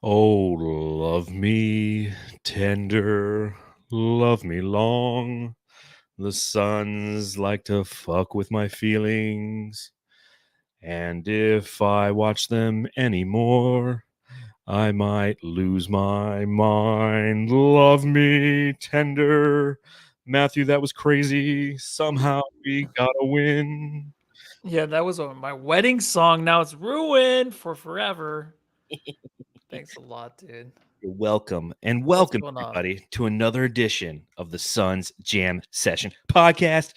Oh, love me tender, love me long. The Suns like to fuck with my feelings. And if I watch them anymore, I might lose my mind. Love me tender. Matthew, that was crazy. Somehow we gotta win. Yeah, that was my wedding song. Now it's ruined for forever. Thanks a lot, dude. You're welcome. And What's welcome, going on? everybody, to another edition of the Suns Jam Session podcast.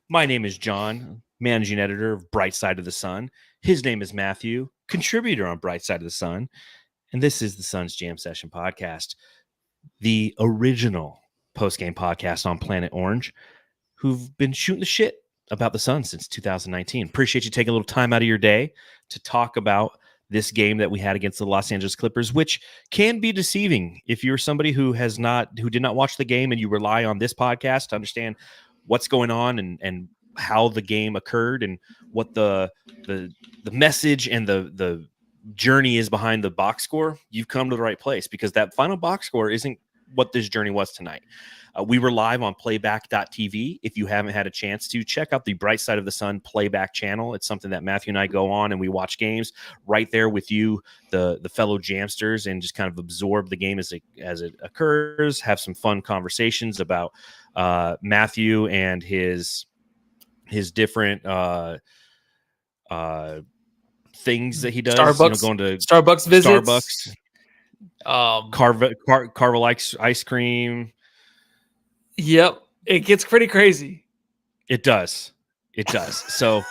My name is John, managing editor of Bright Side of the Sun. His name is Matthew, contributor on Bright Side of the Sun. And this is the Suns Jam Session podcast, the original post-game podcast on Planet Orange, who've been shooting the shit about the Suns since 2019. Appreciate you taking a little time out of your day to talk about this game that we had against the Los Angeles Clippers, which can be deceiving if you're somebody who did not watch the game and you rely on this podcast to understand what's going on and how the game occurred and what the message and the journey is behind the box score. You've come to the right place, because that final box score isn't what this journey was tonight. We were live on playback.tv. If you haven't had a chance to, check out the Bright Side of the Sun playback channel. It's something that Matthew and I go on and we watch games right there with you, the fellow Jamsters, and just kind of absorb the game as it occurs, have some fun conversations about Matthew and his different things that he does. Starbucks, going to Starbucks visits. Carvel ice cream. Yep, it gets pretty crazy. It does. So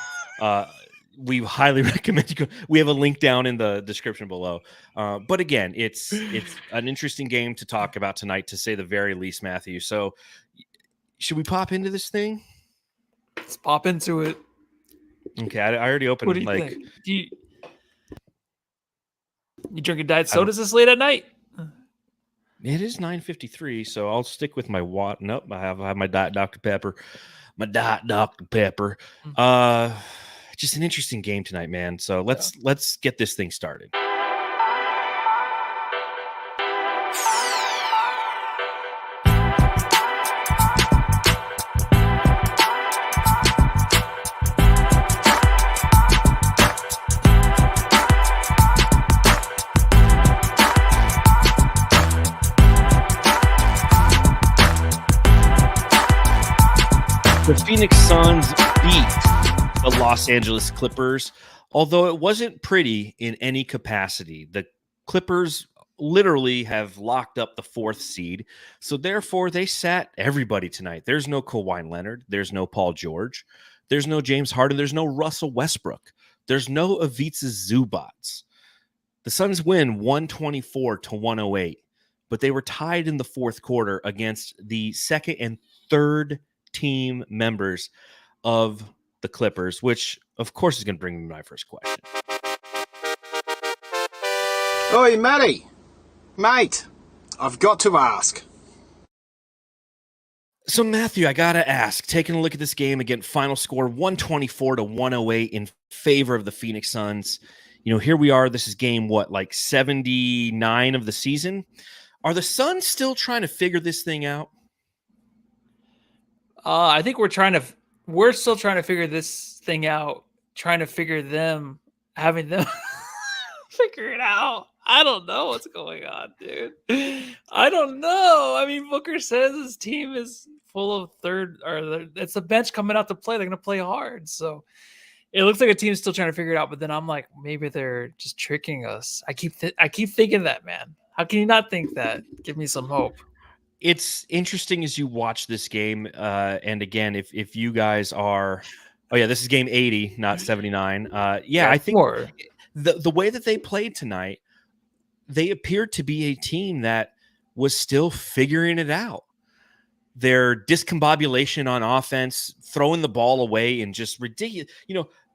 we highly recommend you go. We have a link down in the description below. But again, it's an interesting game to talk about tonight, to say the very least, Matthew. So should we pop into this thing? Let's pop into it. Okay, I already opened. What do you think? You drinking diet sodas this late at night? It is 9:53, so I'll stick with my what? Nope, I have my Diet Dr. Pepper. My Diet Dr. Pepper. Just an interesting game tonight, man. So let's get this thing started. The Phoenix Suns beat the Los Angeles Clippers, although it wasn't pretty in any capacity. The Clippers literally have locked up the 4th seed, so therefore they sat everybody tonight. There's no Kawhi Leonard. There's no Paul George. There's no James Harden. There's no Russell Westbrook. There's no Ivica Zubac. The Suns win 124-108, but they were tied in the 4th quarter against the 2nd and 3rd team members of the Clippers, which of course is going to bring me my first question. Oi, Matty. Mate, I've got to ask. So, Matthew, I got to ask, taking a look at this game again, final score 124-108 in favor of the Phoenix Suns. Here we are. This is game, 79 of the season. Are the Suns still trying to figure this thing out? I think we're still trying to figure this thing out, trying to figure having them figure it out. I don't know what's going on, dude. I don't know. I mean, Booker says his team is full of it's the bench coming out to play. They're going to play hard. So it looks like a team's still trying to figure it out, but then I'm like, maybe they're just tricking us. I keep thinking that, man. How can you not think that? Give me some hope. It's interesting as you watch this game. And again, if you guys are, this is game 80, not 79. I think the way that they played tonight, they appeared to be a team that was still figuring it out. Their discombobulation on offense, throwing the ball away and just ridiculous,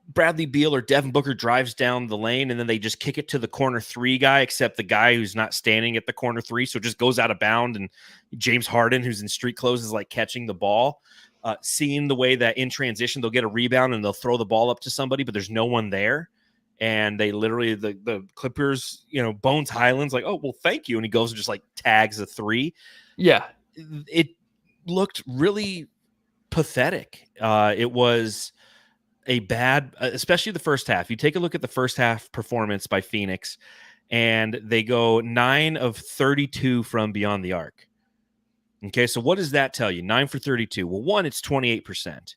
Bradley Beal or Devin Booker drives down the lane and then they just kick it to the corner 3 guy, except the guy who's not standing at the corner 3. So it just goes out of bounds. And James Harden, who's in street clothes, is like catching the ball, seeing the way that in transition, they'll get a rebound and they'll throw the ball up to somebody, but there's no one there. and they literally the Clippers, Bones Highland's like, oh well, thank you, and he goes and just like tags a three. Yeah, It looked really pathetic. It was a bad, especially the first half. You take a look at the first half performance by Phoenix, and they go 9 of 32 from beyond the arc. Okay, so what does that tell you? 9 for 32. Well, one, it's 28%.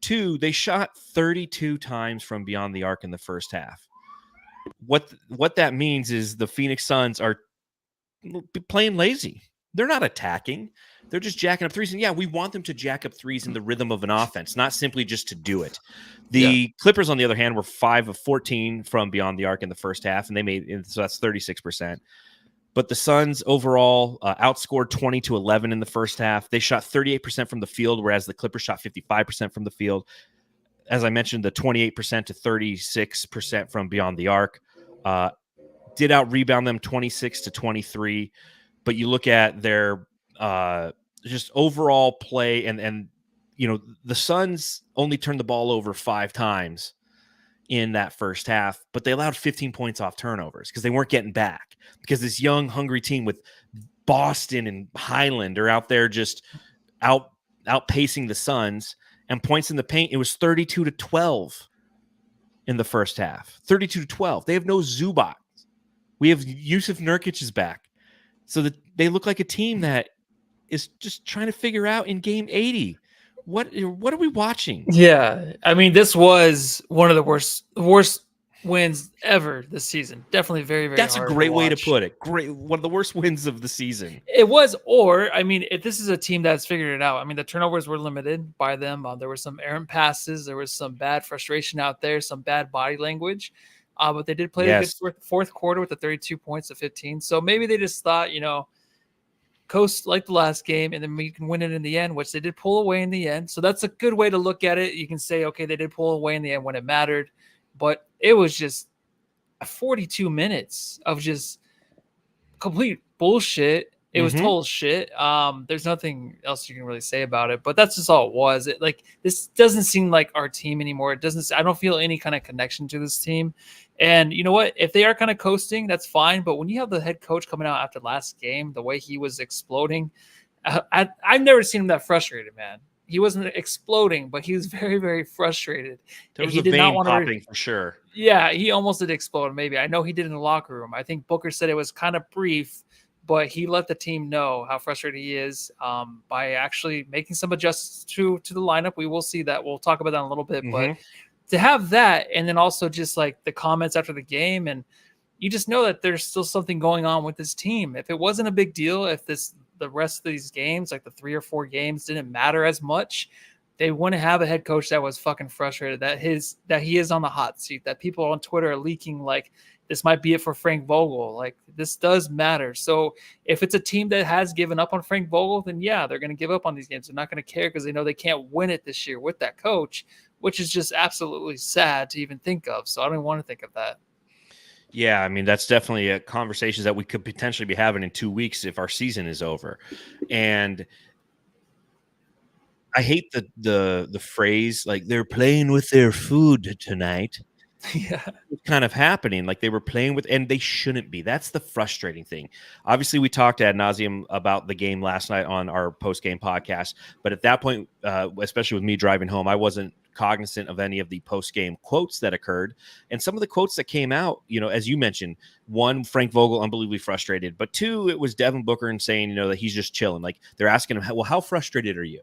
Two, they shot 32 times from beyond the arc in the first half. What that means is the Phoenix Suns are playing lazy. They're not attacking. They're just jacking up threes. And yeah, we want them to jack up threes in the rhythm of an offense, not simply just to do it. The Clippers, on the other hand, were 5 of 14 from beyond the arc in the first half, and so that's 36%. But the Suns overall outscored 20-11 in the first half. They shot 38% from the field, whereas the Clippers shot 55% from the field. As I mentioned, the 28% to 36% from beyond the arc did out rebound them 26-23. But you look at their just overall play, and the Suns only turned the ball over 5 times in that first half, but they allowed 15 points off turnovers because they weren't getting back, because this young, hungry team with Boston and Highland are out there just outpacing the Suns. And points in the paint, it was 32-12 in the first half. 32-12. They have no Zubac. We have Yousef Nurkic is back. So that they look like a team that is just trying to figure out in game 80. What are we watching? Yeah. I mean, this was one of the worst wins ever this season. Definitely very, very That's a hard great way to watch. put it. Great. One of the worst wins of the season. It was, or I mean, if this is a team that's figured it out, I mean, the turnovers were limited by them. There were some errant passes. There was some bad frustration out there, some bad body language. But they did play a good fourth quarter with the 32 points to 15. So maybe they just thought, coast like the last game, and then we can win it in the end, which they did pull away in the end. So that's a good way to look at it. You can say, okay, they did pull away in the end when it mattered, but it was just 42 minutes of just complete bullshit. It was total shit. There's nothing else you can really say about it, but that's just all it was. This doesn't seem like our team anymore. I don't feel any kind of connection to this team. And you know what? If they are kind of coasting, that's fine. But when you have the head coach coming out after last game, the way he was exploding, I've never seen him that frustrated, man. He wasn't exploding, but he was very, very frustrated. There was a vein popping for sure. Yeah, he almost did explode, maybe. I know he did in the locker room. I think Booker said it was kind of brief, but he let the team know how frustrated he is by actually making some adjustments to the lineup. We will see that. We'll talk about that in a little bit. But to have that, and then also just like the comments after the game, and you just know that there's still something going on with this team. If it wasn't a big deal, if the rest of these games, like the 3 or 4 games, didn't matter as much, they wouldn't have a head coach that was fucking frustrated, that he is on the hot seat, that people on Twitter are leaking like this might be it for Frank Vogel. Like, this does matter. So if it's a team that has given up on Frank Vogel, then yeah, they're going to give up on these games. They're not going to care because they know they can't win it this year with that coach, which is just absolutely sad to even think of. So I don't even want to think of that. Yeah, I mean, that's definitely a conversation that we could potentially be having in 2 weeks if our season is over. And I hate the phrase, like, they're playing with their food tonight. Yeah. It's kind of happening. Like, they were playing with, and they shouldn't be. That's the frustrating thing. Obviously, we talked ad nauseum about the game last night on our post-game podcast. But at that point, especially with me driving home, I wasn't cognizant of any of the post-game quotes that occurred. And some of the quotes that came out, as you mentioned, one, Frank Vogel, unbelievably frustrated. But two, it was Devin Booker and saying, that he's just chilling. Like, they're asking him, well, how frustrated are you?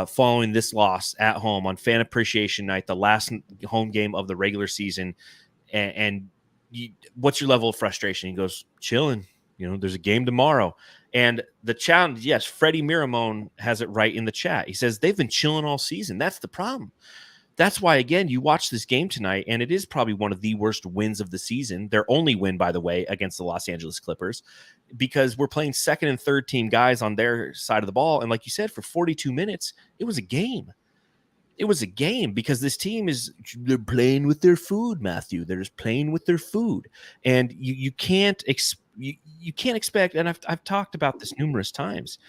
Following this loss at home on Fan Appreciation Night, the last home game of the regular season, and what's your level of frustration? He goes, chilling. There's a game tomorrow. And the challenge, yes, Freddie Miramone has it right in the chat. He says they've been chilling all season. That's the problem. That's why, again, you watch this game tonight, and it is probably one of the worst wins of the season. Their only win, by the way, against the Los Angeles Clippers, because we're playing second and third team guys on their side of the ball. And like you said, for 42 minutes, it was a game. It was a game because this team they're playing with their food, Matthew. They're just playing with their food. And you can't expect, and I've talked about this numerous times,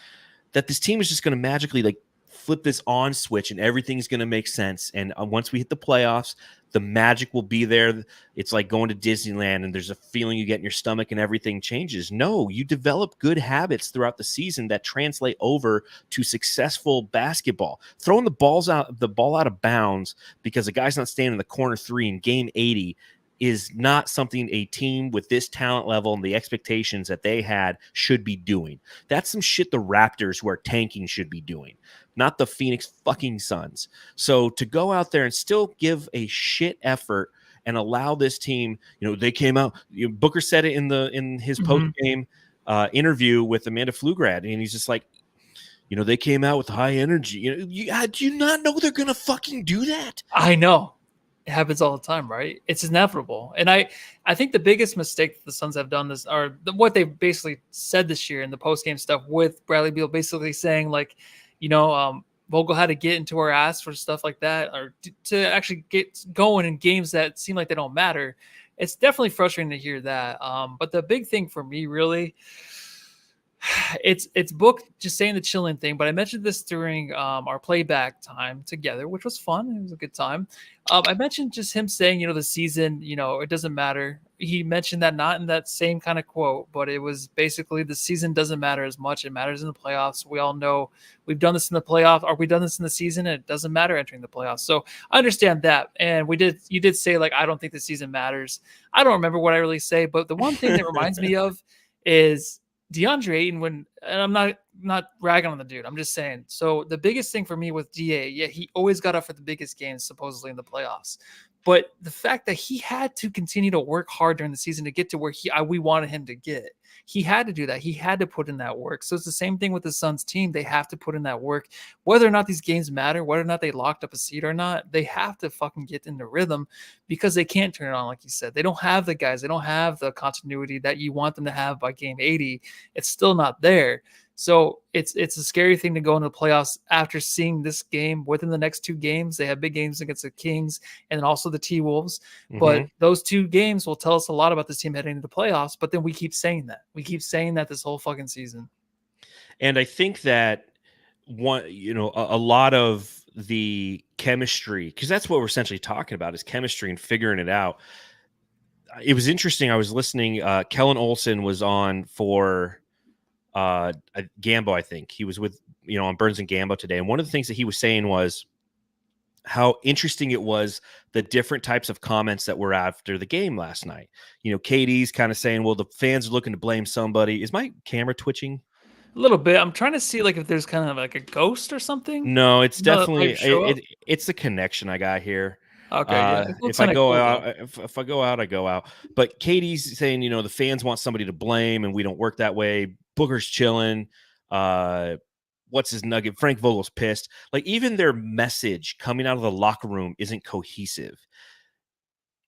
that this team is just going to magically like flip this on switch and everything's going to make sense. And once we hit the playoffs, the magic will be there. It's like going to Disneyland and there's a feeling you get in your stomach and everything changes. No, you develop good habits throughout the season that translate over to successful basketball. Throwing the ball out of bounds because a guy's not standing in the corner three in game 80 is not something a team with this talent level and the expectations that they had should be doing. That's some shit the Raptors, who are tanking, should be doing, not the Phoenix fucking Suns. So to go out there and still give a shit effort and allow this team, they came out. Booker said it in his post game interview with Amanda Pflugrad, and he's just like, they came out with high energy. Do you not know they're gonna fucking do that? I know. It happens all the time, right? It's inevitable. And I think the biggest mistake that the Suns have done this, or what they basically said this year in the post-game stuff with Bradley Beal, basically saying like, Vogel had to get into our ass for stuff like that, or to actually get going in games that seem like they don't matter. It's definitely frustrating to hear that. But the big thing for me, really, it's Book just saying the chilling thing, but I mentioned this during our playback time together, which was fun. It was a good time. I mentioned just him saying, the season, it doesn't matter. He mentioned that not in that same kind of quote, but it was basically the season doesn't matter as much. It matters in the playoffs. We all know we've done this in the playoffs. Are we done this in the season? And it doesn't matter entering the playoffs. So I understand that. And you did say like, I don't think the season matters. I don't remember what I really say, but the one thing that reminds me of is DeAndre Ayton, and I'm not ragging on the dude. I'm just saying. So the biggest thing for me with DA, he always got up for the biggest games, supposedly in the playoffs. But the fact that he had to continue to work hard during the season to get to where we wanted him to get, he had to do that. He had to put in that work. So it's the same thing with the Suns team. They have to put in that work, whether or not these games matter, whether or not they locked up a seed or not. They have to fucking get into rhythm because they can't turn it on, like you said. They don't have the guys. They don't have the continuity that you want them to have by game 80. It's still not there. So it's a scary thing to go into the playoffs after seeing this game. Within the next two games, they have big games against the Kings and also the T-Wolves. But those two games will tell us a lot about this team heading into the playoffs. But then we keep saying that. We keep saying that this whole fucking season. And I think that a lot of the chemistry, because that's what we're essentially talking about, is chemistry and figuring it out. It was interesting. I was listening. Kellen Olson was on for Gambo, I think. He was with, on Burns and Gambo today. And one of the things that he was saying was how interesting it was, the different types of comments that were after the game last night. KD's kind of saying, well, the fans are looking to blame somebody. Is my camera twitching? A little bit. I'm trying to see like if there's kind of like a ghost or something. No, it's definitely, it's the connection I got here. Okay, yeah. If I go out, if I go out, I go out. But Katie's saying, the fans want somebody to blame, and we don't work that way. Booker's chilling. What's his nugget? Frank Vogel's pissed. Like, even their message coming out of the locker room isn't cohesive.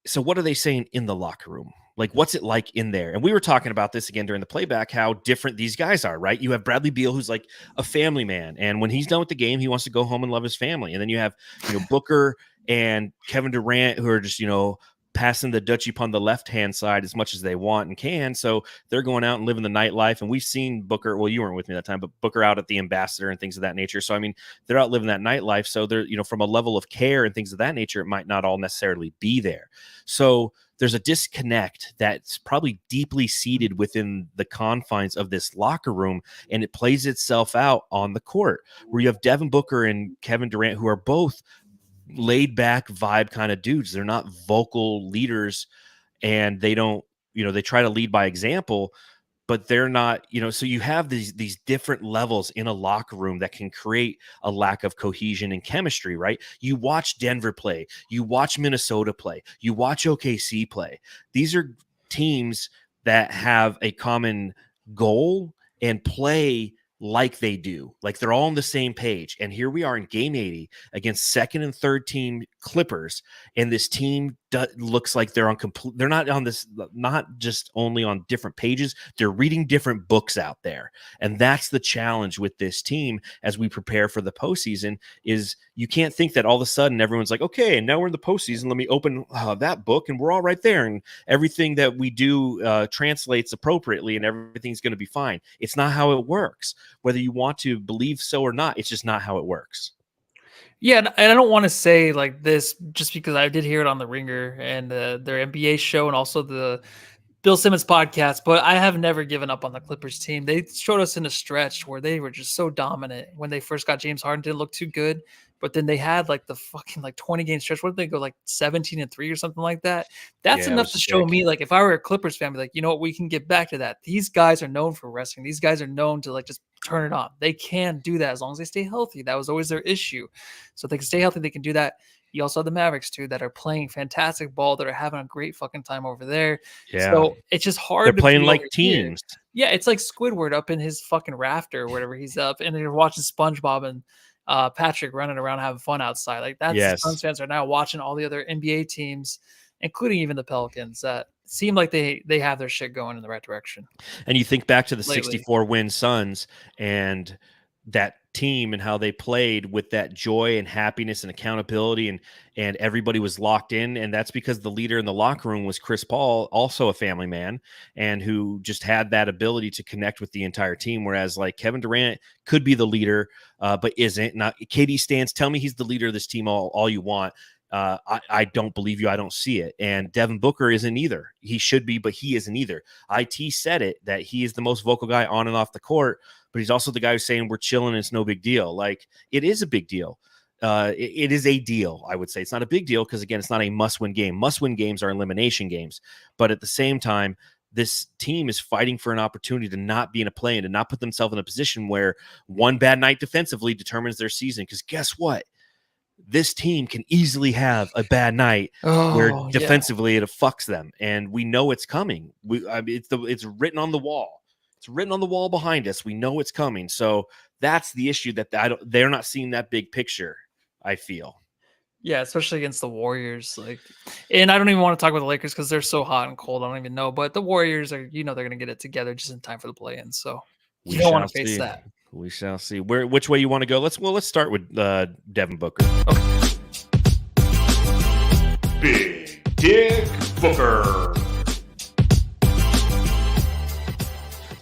So what are they saying in the locker room? Like, what's it like in there? And we were talking about this again during the playback, how different these guys are, right? You have Bradley Beal, who's like a family man. And when he's done with the game, he wants to go home and love his family. And then you have, Booker and Kevin Durant, who are just, passing the Dutchie upon the left-hand side as much as they want and can. So they're going out and living the nightlife. And we've seen Booker, well, you weren't with me that time, but Booker out at the Ambassador and things of that nature. So, I mean, they're out living that nightlife. So they're, from a level of care and things of that nature, it might not all necessarily be there. So there's a disconnect that's probably deeply seated within the confines of this locker room, and it plays itself out on the court, where you have Devin Booker and Kevin Durant, who are both laid back vibe kind of dudes. They're not vocal leaders, and they don't, they try to lead by example, but they're not, so you have these different levels in a locker room that can create a lack of cohesion and chemistry, right? You watch Denver play, you watch Minnesota play, you watch OKC play. These are teams that have a common goal and play like they do, like they're all on the same page. And here we are in game 80 against second and third team Clippers, and this team looks like they're on complete. They're not on this, not just only on different pages. They're reading different books out there, and that's the challenge with this team as we prepare for the postseason. Is you can't think that all of a sudden everyone's like, okay, and now we're in the postseason. Let me open that book, and we're all right there, and everything that we do translates appropriately, and everything's going to be fine. It's not how it works. Whether you want to believe so or not, it's just not how it works. Yeah, and I don't want to say like this just because I did hear it on the Ringer and their NBA show and also the Bill Simmons podcast, but I have never given up on the Clippers team. They showed us in a stretch where they were just so dominant when they first got James Harden. Didn't look too good, but then they had like the fucking like 20 game stretch. What did they go, like 17-3 or something like that? That's Yeah, it enough was to show sick. me, like, if I were a Clippers fan, I'd be like, you know what, we can get back to that. These guys are known for wrestling. These guys are known to like just turn it on. They can do that as long as they stay healthy. That was always their issue. So if they can stay healthy, they can do that. You also have the Mavericks too that are playing fantastic ball, that are having a great fucking time over there. Yeah, So it's just hard. they're to playing be like over here. teams. Yeah, it's like Squidward up in his fucking rafter or whatever he's up, and they're watching SpongeBob and Patrick running around having fun outside. Like that's the Yes. Suns fans are now watching all the other NBA teams, including even the Pelicans, that seem like they have their shit going in the right direction. And you think back to the Lately. 64 win Suns and that team and how they played with that joy and happiness and accountability, and everybody was locked in. And that's because the leader in the locker room was Chris Paul, also a family man, and who just had that ability to connect with the entire team. Whereas like Kevin Durant could be the leader, but isn't. Not KD stands. Tell me he's the leader of this team all you want. I don't believe you. I don't see it. And Devin Booker isn't either. He should be, but he isn't either. IT said it, that he is the most vocal guy on and off the court, but he's also the guy who's saying we're chilling. It's no big deal. Like, it is a big deal. It is a deal, I would say. It's not a big deal because, again, it's not a must-win game. Must-win games are elimination games. But at the same time, this team is fighting for an opportunity to not be in a play-in, to not put themselves in a position where one bad night defensively determines their season. Because guess what? This team can easily have a bad night where defensively it fucks them, and we know it's coming. It's written on the wall. It's written on the wall behind us. We know it's coming. So that's the issue, that they're not seeing that big picture, I feel. Yeah, especially against the Warriors. Like, and I don't even want to talk about the Lakers because they're so hot and cold. I don't even know. But the Warriors are, they're going to get it together just in time for the play-in. So you don't want to face that. We shall see. Which way you want to go? Let's start with Devin Booker. Okay. Big Dick Booker.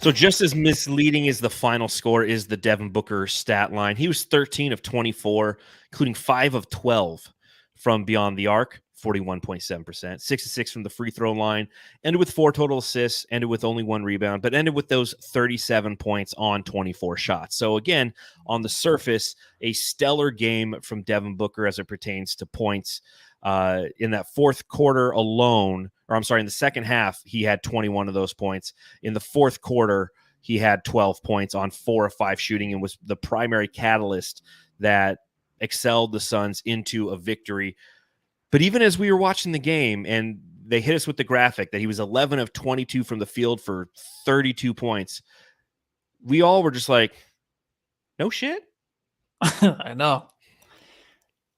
So just as misleading as the final score is the Devin Booker stat line, he was 13 of 24, including 5 of 12 from beyond the arc, 41.7%, 6 of 6 from the free throw line, ended with 4 total assists, ended with only 1 rebound, but ended with those 37 points on 24 shots. So again, on the surface, a stellar game from Devin Booker as it pertains to points. In that fourth quarter alone, in the second half, he had 21 of those points. In the fourth quarter, he had 12 points on 4 of 5 shooting and was the primary catalyst that excelled the Suns into a victory. But even as we were watching the game and they hit us with the graphic that he was 11 of 22 from the field for 32 points, we all were just like, no shit. I know.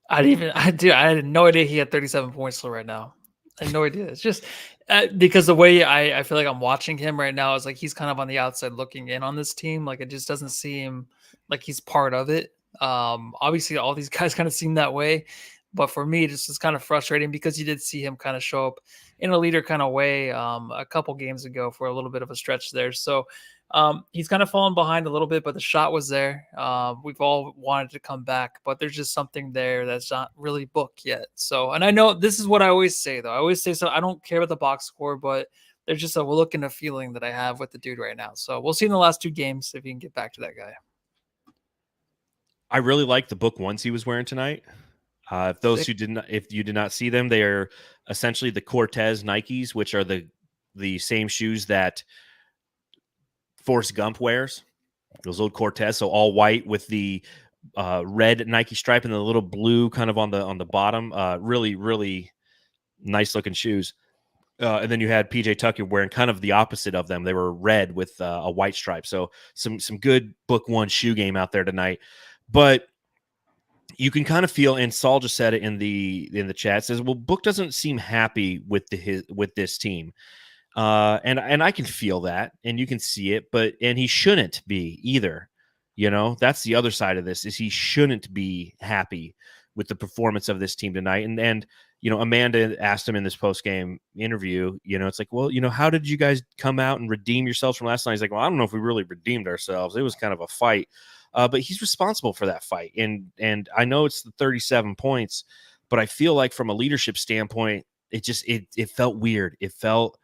I had no idea he had 37 points still right now. I had no idea. It's just because the way I feel like I'm watching him right now is like he's kind of on the outside looking in on this team. Like, it just doesn't seem like he's part of it. Obviously, all these guys kind of seem that way. But for me, this is kind of frustrating because you did see him kind of show up in a leader kind of way a couple games ago for a little bit of a stretch there. So he's kind of fallen behind a little bit, but the shot was there. We've all wanted to come back, but there's just something there that's not really booked yet. So, and I know this is what I always say, though. I always say, so I don't care about the box score, but there's just a look and a feeling that I have with the dude right now. So we'll see in the last 2 games if he can get back to that guy. I really like the book ones he was wearing tonight. If you did not see them, they are essentially the Cortez Nikes, which are the same shoes that Forrest Gump wears. Those old Cortez, so all white with the red Nike stripe and the little blue kind of on the bottom. Really, really nice looking shoes. And then you had PJ Tucker wearing kind of the opposite of them. They were red with a white stripe. So some good book one shoe game out there tonight. But you can kind of feel, and Saul just said it in the chat, says, well, Book doesn't seem happy with this team. And I can feel that, and you can see it, and he shouldn't be either. That's the other side of this, is he shouldn't be happy with the performance of this team tonight. And Amanda asked him in this post-game interview, it's like, well, how did you guys come out and redeem yourselves from last night? He's like, well, I don't know if we really redeemed ourselves. It was kind of a fight. But he's responsible for that fight. And I know it's the 37 points, but I feel like from a leadership standpoint, it felt weird. It felt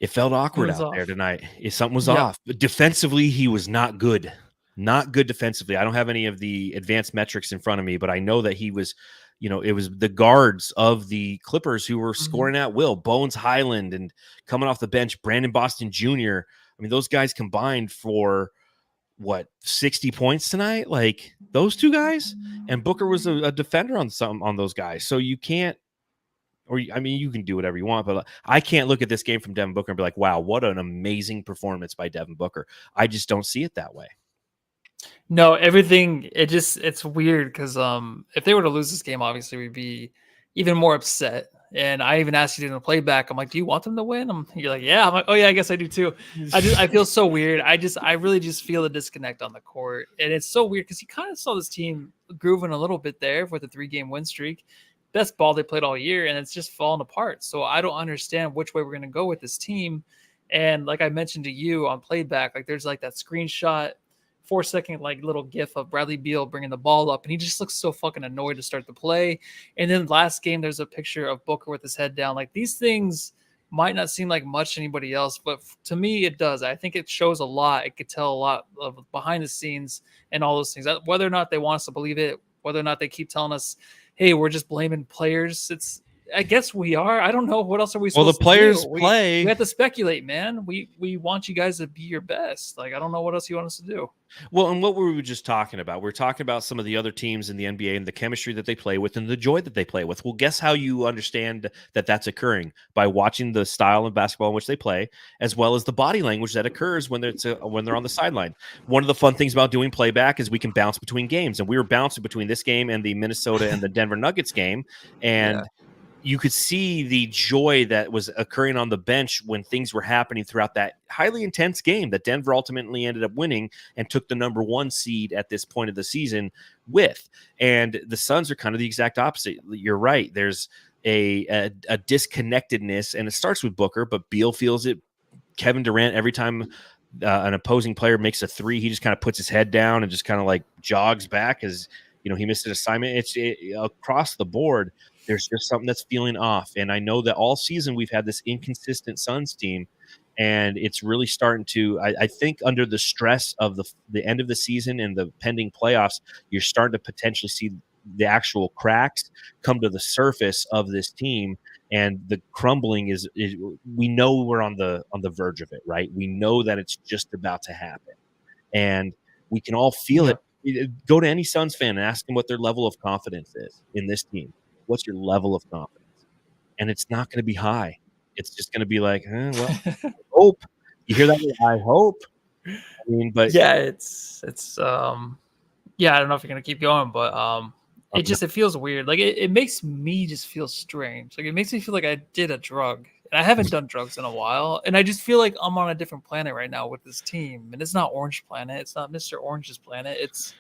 awkward out there tonight. Something was off. But defensively, he was not good. Not good defensively. I don't have any of the advanced metrics in front of me, but I know that he was, it was the guards of the Clippers who were scoring at will. Bones Highland, and coming off the bench, Brandon Boston Jr. I mean, those guys combined for 60 points tonight? Like, those two guys? And Booker was a defender on those guys. So you can't, you can do whatever you want, but I can't look at this game from Devin Booker and be like, wow, what an amazing performance by Devin Booker. I just don't see it that way. No, everything, it's weird because if they were to lose this game, obviously we'd be even more upset. And I even asked you to play back. I'm like, do you want them to win? You're like, yeah. I'm like, oh yeah, I guess I do too. I feel so weird. I really just feel a disconnect on the court. And it's so weird because you kind of saw this team grooving a little bit there with a 3-game win streak. Best ball they played all year, and it's just falling apart. So I don't understand which way we're going to go with this team. And like I mentioned to you on playback, like there's like that screenshot 4-second like little gif of Bradley Beal bringing the ball up, and he just looks so fucking annoyed to start the play. And then last game, there's a picture of Booker with his head down. Like, these things might not seem like much to anybody else, but to me, it does. I think it shows a lot. It could tell a lot of behind the scenes and all those things. Whether or not they want us to believe it, whether or not they keep telling us, hey, we're just blaming players. I guess we are. I don't know. What else are we supposed to do? Well, the players play. We have to speculate, man. We want you guys to be your best. Like, I don't know what else you want us to do. Well, and what were we just talking about? We're talking about some of the other teams in the NBA and the chemistry that they play with and the joy that they play with. Well, guess how you understand that that's occurring? By watching the style of basketball in which they play, as well as the body language that occurs when they're on the sideline. One of the fun things about doing playback is we can bounce between games, and we were bouncing between this game and the Minnesota and the Denver Nuggets game, and you could see the joy that was occurring on the bench when things were happening throughout that highly intense game that Denver ultimately ended up winning and took the number 1 seed at this point of the season with. And the Suns are kind of the exact opposite. You're right. There's a disconnectedness, and it starts with Booker, but Beal feels it. Kevin Durant, every time an opposing player makes a 3, he just kind of puts his head down and just kind of like jogs back as he missed an assignment. It's across the board. There's just something that's feeling off. And I know that all season we've had this inconsistent Suns team, and it's really starting to, I think under the stress of the end of the season and the pending playoffs, you're starting to potentially see the actual cracks come to the surface of this team. And the crumbling is we know we're on the verge of it, right? We know that it's just about to happen. And we can all feel it. Go to any Suns fan and ask them what their level of confidence is in this team. What's your level of confidence? And it's not going to be high. It's just going to be like, well, I hope. You hear that? I hope. I mean, but yeah, it's I don't know if you're going to keep going, but it feels weird. Like it makes me just feel strange. Like it makes me feel like I did a drug, and I haven't done drugs in a while. And I just feel like I'm on a different planet right now with this team. And it's not Orange Planet. It's not Mr. Orange's planet. It's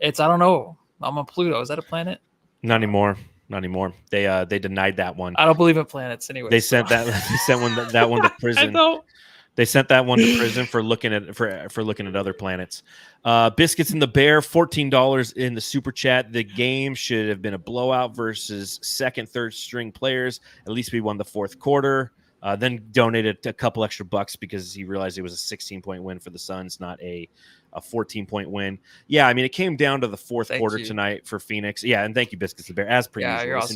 I don't know. I'm on Pluto. Is that a planet? Not anymore. They denied that one. I don't believe in planets anyway. They sent that one to prison. I know. They sent that one to prison for looking at other planets. Biscuits and the Bear, $14 in the super chat. The game should have been a blowout versus second, third string players. At least we won the fourth quarter. Then donated a couple extra bucks because he realized it was a 16-point win for the Suns, not a 14-point win. Yeah, I mean, it came down to the fourth quarter tonight for Phoenix. Yeah, and thank you, Biscuits the Bear, as per usual. You're awesome.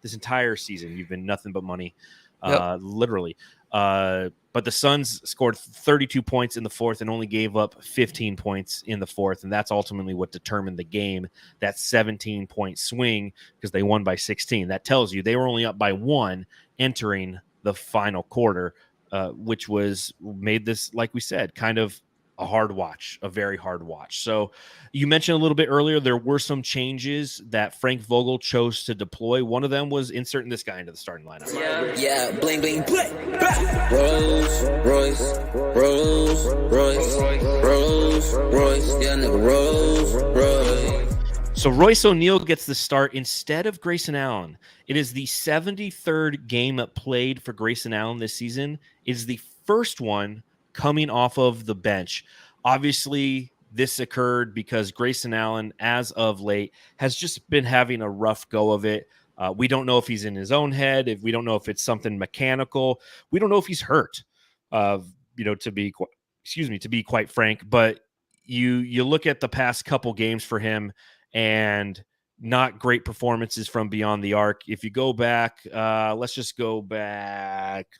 This entire season, you've been nothing but money, literally. But the Suns scored 32 points in the fourth and only gave up 15 points in the fourth, and that's ultimately what determined the game, that 17-point swing, because they won by 16. That tells you they were only up by 1 entering the final quarter, which made this, like we said, kind of a hard watch, a very hard watch. So you mentioned a little bit earlier, there were some changes that Frank Vogel chose to deploy. One of them was inserting this guy into the starting lineup. Yeah, bling, bling, bling. Rolls, Royce, Rolls, Royce, Rolls, Royce. Yeah, nigga, Rolls, Royce. So Royce ONeal gets the start instead of Grayson Allen. It is the 73rd game played for Grayson Allen this season. It is the first one coming off of the bench. Obviously, this occurred because Grayson Allen, as of late, has just been having a rough go of it. We don't know if he's in his own head. If we don't know if it's something mechanical. We don't know if he's hurt. To be quite frank. But you look at the past couple games for him, and not great performances from beyond the arc. If you go back, let's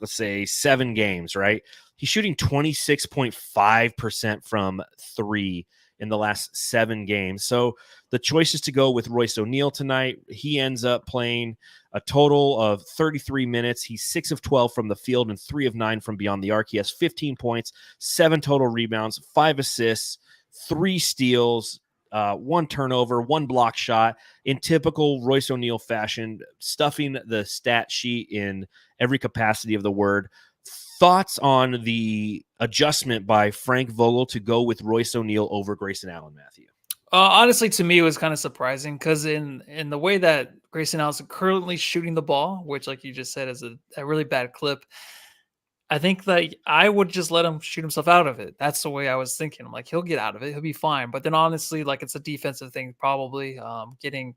say 7 games, right? He's shooting 26.5% from 3 in the last 7 games. So the choice is to go with Royce ONeal tonight. He ends up playing a total of 33 minutes. He's 6 of 12 from the field and 3 of 9 from beyond the arc. He has 15 points, 7 total rebounds, 5 assists, 3 steals, 1 turnover, 1 block shot, in typical Royce ONeal fashion, stuffing the stat sheet in every capacity of the word. Thoughts on the adjustment by Frank Vogel to go with Royce ONeal over Grayson Allen, Matthew? Honestly, to me, it was kind of surprising because in the way that Grayson Allen is currently shooting the ball, which, like you just said, is a really bad clip, I think that I would just let him shoot himself out of it. That's the way I was thinking. I'm like, he'll get out of it. He'll be fine. But then honestly, like, it's a defensive thing, probably getting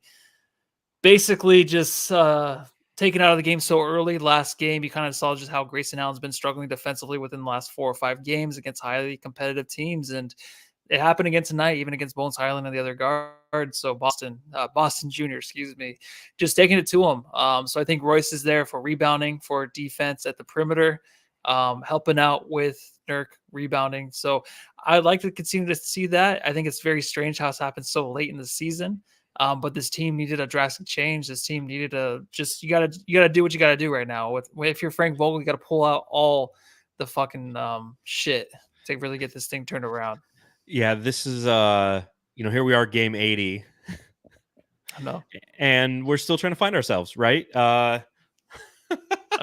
basically just taken out of the game so early. Last game, you kind of saw just how Grayson Allen's been struggling defensively within the last 4 or 5 games against highly competitive teams. And it happened again tonight, even against Bones Highland and the other guard. So Boston Jr., just taking it to him. So I think Royce is there for rebounding, for defense at the perimeter, helping out with Nurk rebounding. So I'd like to continue to see that. I think it's very strange how it's happened so late in the season. But this team needed a drastic change. This team needed you gotta do what you gotta do right now. If you're Frank Vogel, you gotta pull out all the fucking shit to really get this thing turned around. Yeah, this is here we are, game 80. I know. And we're still trying to find ourselves, right? I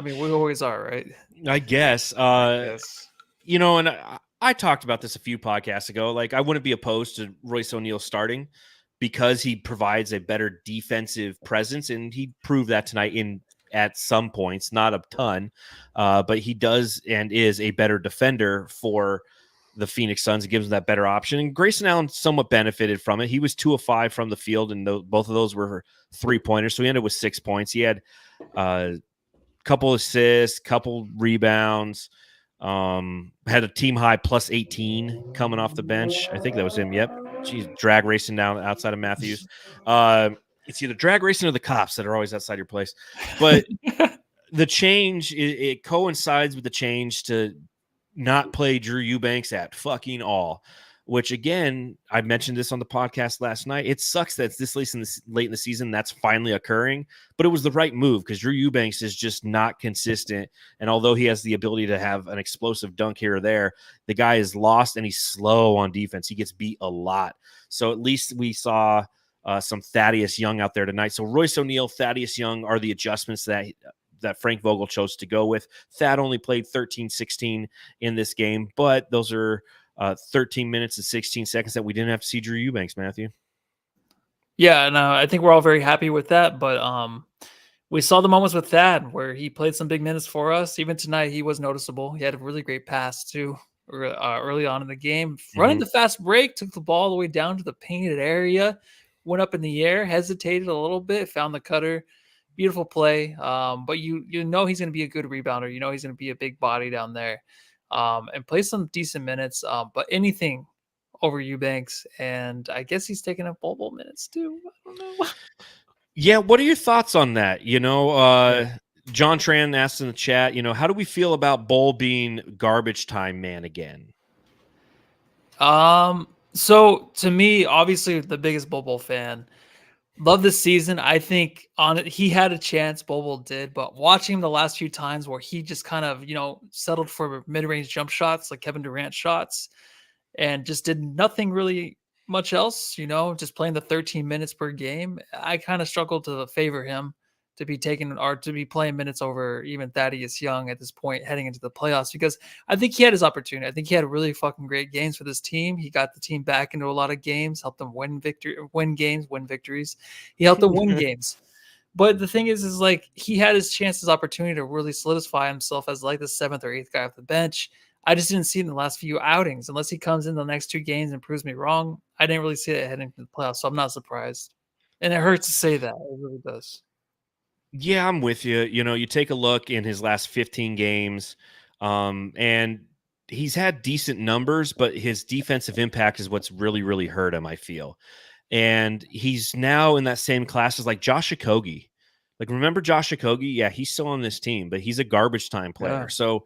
mean, we always are, right? I guess. Yes. And I talked about this a few podcasts ago. Like, I wouldn't be opposed to Royce ONeal starting because he provides a better defensive presence, and he proved that tonight at some points, not a ton, but he does and is a better defender for the Phoenix Suns. It gives him that better option. And Grayson Allen somewhat benefited from it. He was 2 of 5 from the field, and both of those were 3-pointers. So he ended with 6 points. He had a couple assists, couple rebounds, had a team high plus 18 coming off the bench. I think that was him. Yep. Jeez, drag racing down outside of Matthews. It's either drag racing or the cops that are always outside your place. But the change, it coincides with the change to not play Drew Eubanks at fucking all, which, again, I mentioned this on the podcast last night. It sucks that it's this late in the season that's finally occurring, but it was the right move because Drew Eubanks is just not consistent. And although he has the ability to have an explosive dunk here or there, the guy is lost and he's slow on defense. He gets beat a lot. So at least we saw some Thaddeus Young out there tonight. So Royce ONeal, Thaddeus Young are the adjustments that Frank Vogel chose to go with. Thad only played 13-16 in this game, but those are 13 minutes and 16 seconds that we didn't have to see Drew Eubanks, Matthew. Yeah, and I think we're all very happy with that. But we saw the moments with Thad where he played some big minutes for us. Even tonight, he was noticeable. He had a really great pass too early on in the game. Running the fast break, took the ball all the way down to the painted area, went up in the air, hesitated a little bit, found the cutter. Beautiful play. But you know he's going to be a good rebounder. You know he's going to be a big body down there. And play some decent minutes, but anything over Eubanks, and I guess he's taking up Bol minutes too. I don't know. Yeah, what are your thoughts on that? John Tran asked in the chat, how do we feel about Bol being garbage time man again? So to me, obviously the biggest Bol fan. Love this season. I think on it, he had a chance. Bol did, but watching him the last few times where he just kind of, settled for mid-range jump shots like Kevin Durant shots, and just did nothing really much else, just playing the 13 minutes per game. I kind of struggled to favor him to be taking or to be playing minutes over even Thaddeus Young at this point heading into the playoffs, because I think he had his opportunity. I think he had really fucking great games for this team. He got the team back into a lot of games, helped them win victories. He helped them win games. But the thing is like he had his opportunity to really solidify himself as like the 7th or 8th guy off the bench. I just didn't see it in the last few outings. Unless he comes in the next 2 games and proves me wrong, I didn't really see it heading to the playoffs, so I'm not surprised. And it hurts to say that. It really does. Yeah, I'm with you. You take a look in his last 15 games, and he's had decent numbers, but his defensive impact is what's really, really hurt him, I feel. And he's now in that same class as like Josh Okogie. Like, remember Josh Okogie? Yeah, he's still on this team, but he's a garbage time player. Yeah. So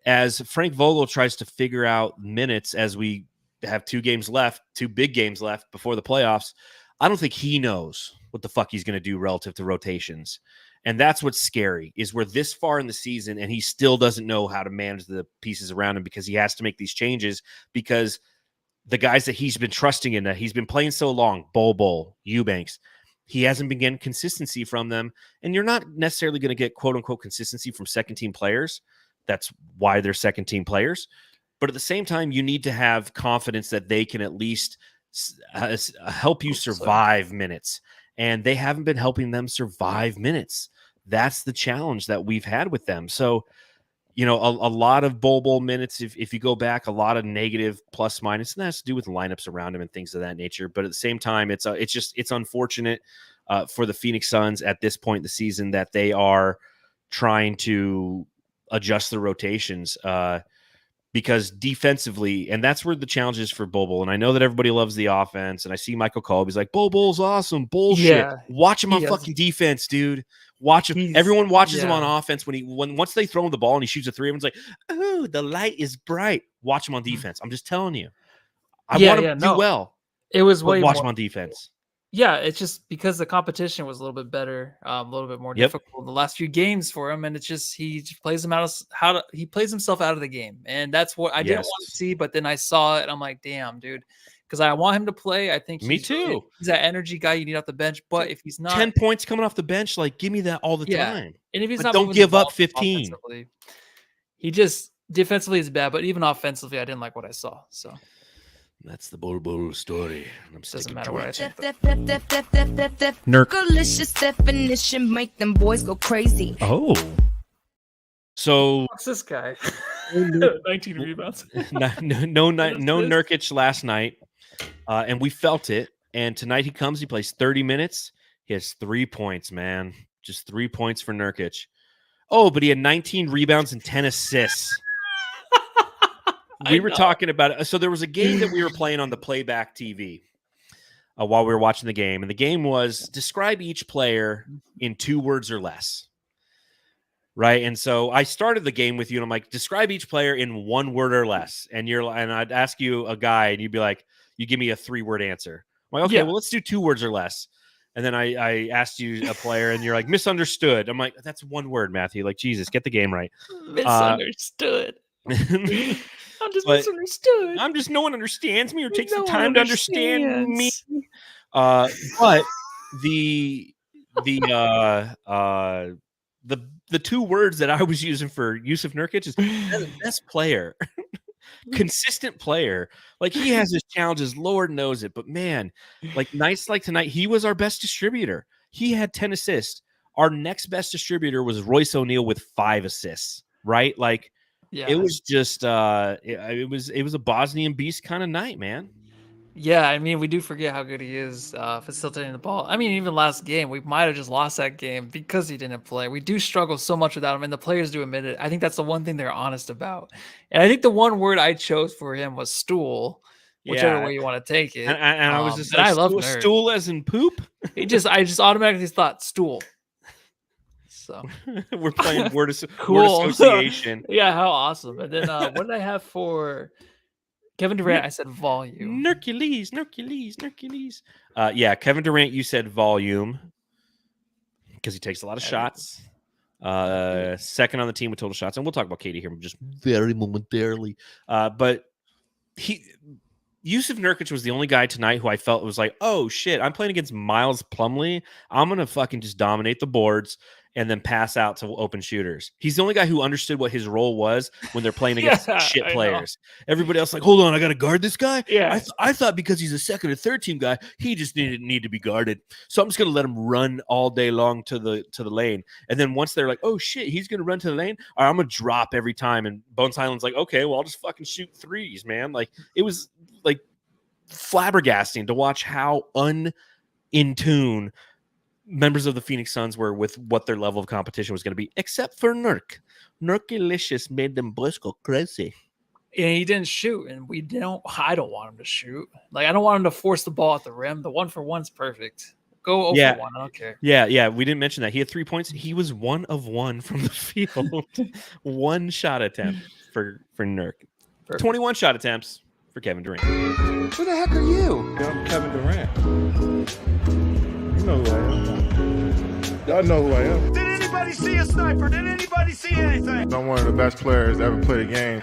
as Frank Vogel tries to figure out minutes as we have 2 big games left before the playoffs, I don't think he knows what the fuck he's going to do relative to rotations. And that's what's scary, is we're this far in the season and he still doesn't know how to manage the pieces around him, because he has to make these changes because the guys that he's been trusting in, that he's been playing so long, Bol, Eubanks, he hasn't been getting consistency from them. And you're not necessarily going to get quote unquote consistency from second team players. That's why they're second team players. But at the same time, you need to have confidence that they can at least help you survive minutes. And they haven't been helping them survive minutes. That's the challenge that we've had with them. So, a lot of Bol minutes, if you go back, a lot of negative plus minus, and that has to do with lineups around him and things of that nature. But at the same time, it's unfortunate for the Phoenix Suns at this point in the season that they are trying to adjust the rotations because defensively, and that's where the challenge is for Bol. And I know that everybody loves the offense, and I see Michael Colby's like, Bol's awesome. Bullshit. Yeah, watch him on fucking defense, dude. Watch him. Everyone watches him on offense once they throw him the ball and he shoots a 3, everyone's like, oh, the light is bright. Watch him on defense. I'm just telling you. I want him to do well. It was way watch more, him on defense. Yeah, it's just because the competition was a little bit better, a little bit more difficult in the last few games for him, and it's just he plays himself out of the game, and that's what I didn't want to see. But then I saw it, and I'm like, damn, dude, because I want him to play. I think me too. He's that energy guy you need off the bench. But if he's not 10 points coming off the bench, like give me that all the time. And if he's but not, don't give up 15. He just defensively is bad, but even offensively, I didn't like what I saw. So. That's the Bol story. Doesn't matter what I think. Nurkic definition make them boys go crazy. Oh. So what's this guy? 19 rebounds. no Nurkic last night. And we felt it. And tonight he comes, he plays 30 minutes. He has 3 points, man. Just 3 points for Nurkic. Oh, but he had 19 rebounds and 10 assists. We were talking about it. So there was a game that we were playing on the playback TV while we were watching the game. And the game was describe each player in 2 words or less. Right. And so I started the game with you and I'm like, describe each player in 1 word or less. And I'd ask you a guy and you'd be like, you give me a 3-word answer. I'm like, okay, well, let's do 2 words or less. And then I asked you a player and you're like, misunderstood. I'm like, that's 1 word, Matthew. Like, Jesus, get the game right. Misunderstood. I'm just misunderstood. No one understands me or takes the time to understand me. But the 2 words that I was using for Yousef Nurkic is best player, consistent player. Like he has his challenges, Lord knows it. But man, like nights like tonight, he was our best distributor. He had 10 assists. Our next best distributor was Royce ONeal with 5 assists. Right, like. Yeah. It was just it was a Bosnian beast kind of night, man. Yeah, I mean, we do forget how good he is facilitating the ball. I mean, even last game, we might have just lost that game because he didn't play. We do struggle so much without him, and the players do admit it. I think that's the one thing they're honest about. And I think the 1 word I chose for him was stool, whichever way you want to take it. And I was just like, I love stool as in poop. I just automatically thought stool. So we're playing word association. Yeah, how awesome. And then what did I have for Kevin Durant? I said volume. Nurkic. Yeah, Kevin Durant, you said volume because he takes a lot of shots. Second on the team with total shots. And we'll talk about Katie here just very momentarily. But Yousef Nurkic was the only guy tonight who I felt was like, oh shit, I'm playing against Miles Plumlee. I'm gonna fucking just dominate the boards and then pass out to open shooters. He's the only guy who understood what his role was when they're playing against shit players. Everybody else like, hold on, I gotta guard this guy. Yeah, I thought because he's a second or third team guy, he just need to be guarded. So I'm just gonna let him run all day long to the lane. And then once they're like, oh shit, he's gonna run to the lane, all right, I'm gonna drop every time. And Bones Highland's like, okay, well, I'll just fucking shoot threes, man. Like it was like flabbergasting to watch how in tune members of the Phoenix Suns were with what their level of competition was going to be, except for Nurkilicious made them boys go crazy. And he didn't shoot, and I don't want him to shoot. Like, I don't want him to force the ball at the rim. The 1-for-1's perfect. Go over 1. I don't care. Yeah. We didn't mention that. He had 3 points. He was 1 of 1 from the field. 1 shot attempt for Nurk. Perfect. 21 shot attempts for Kevin Durant. Who the heck are you? I'm Kevin Durant. You know who I am. Y'all know who I am. Did anybody see a sniper? Did anybody see anything? I'm one of the best players to ever play the game.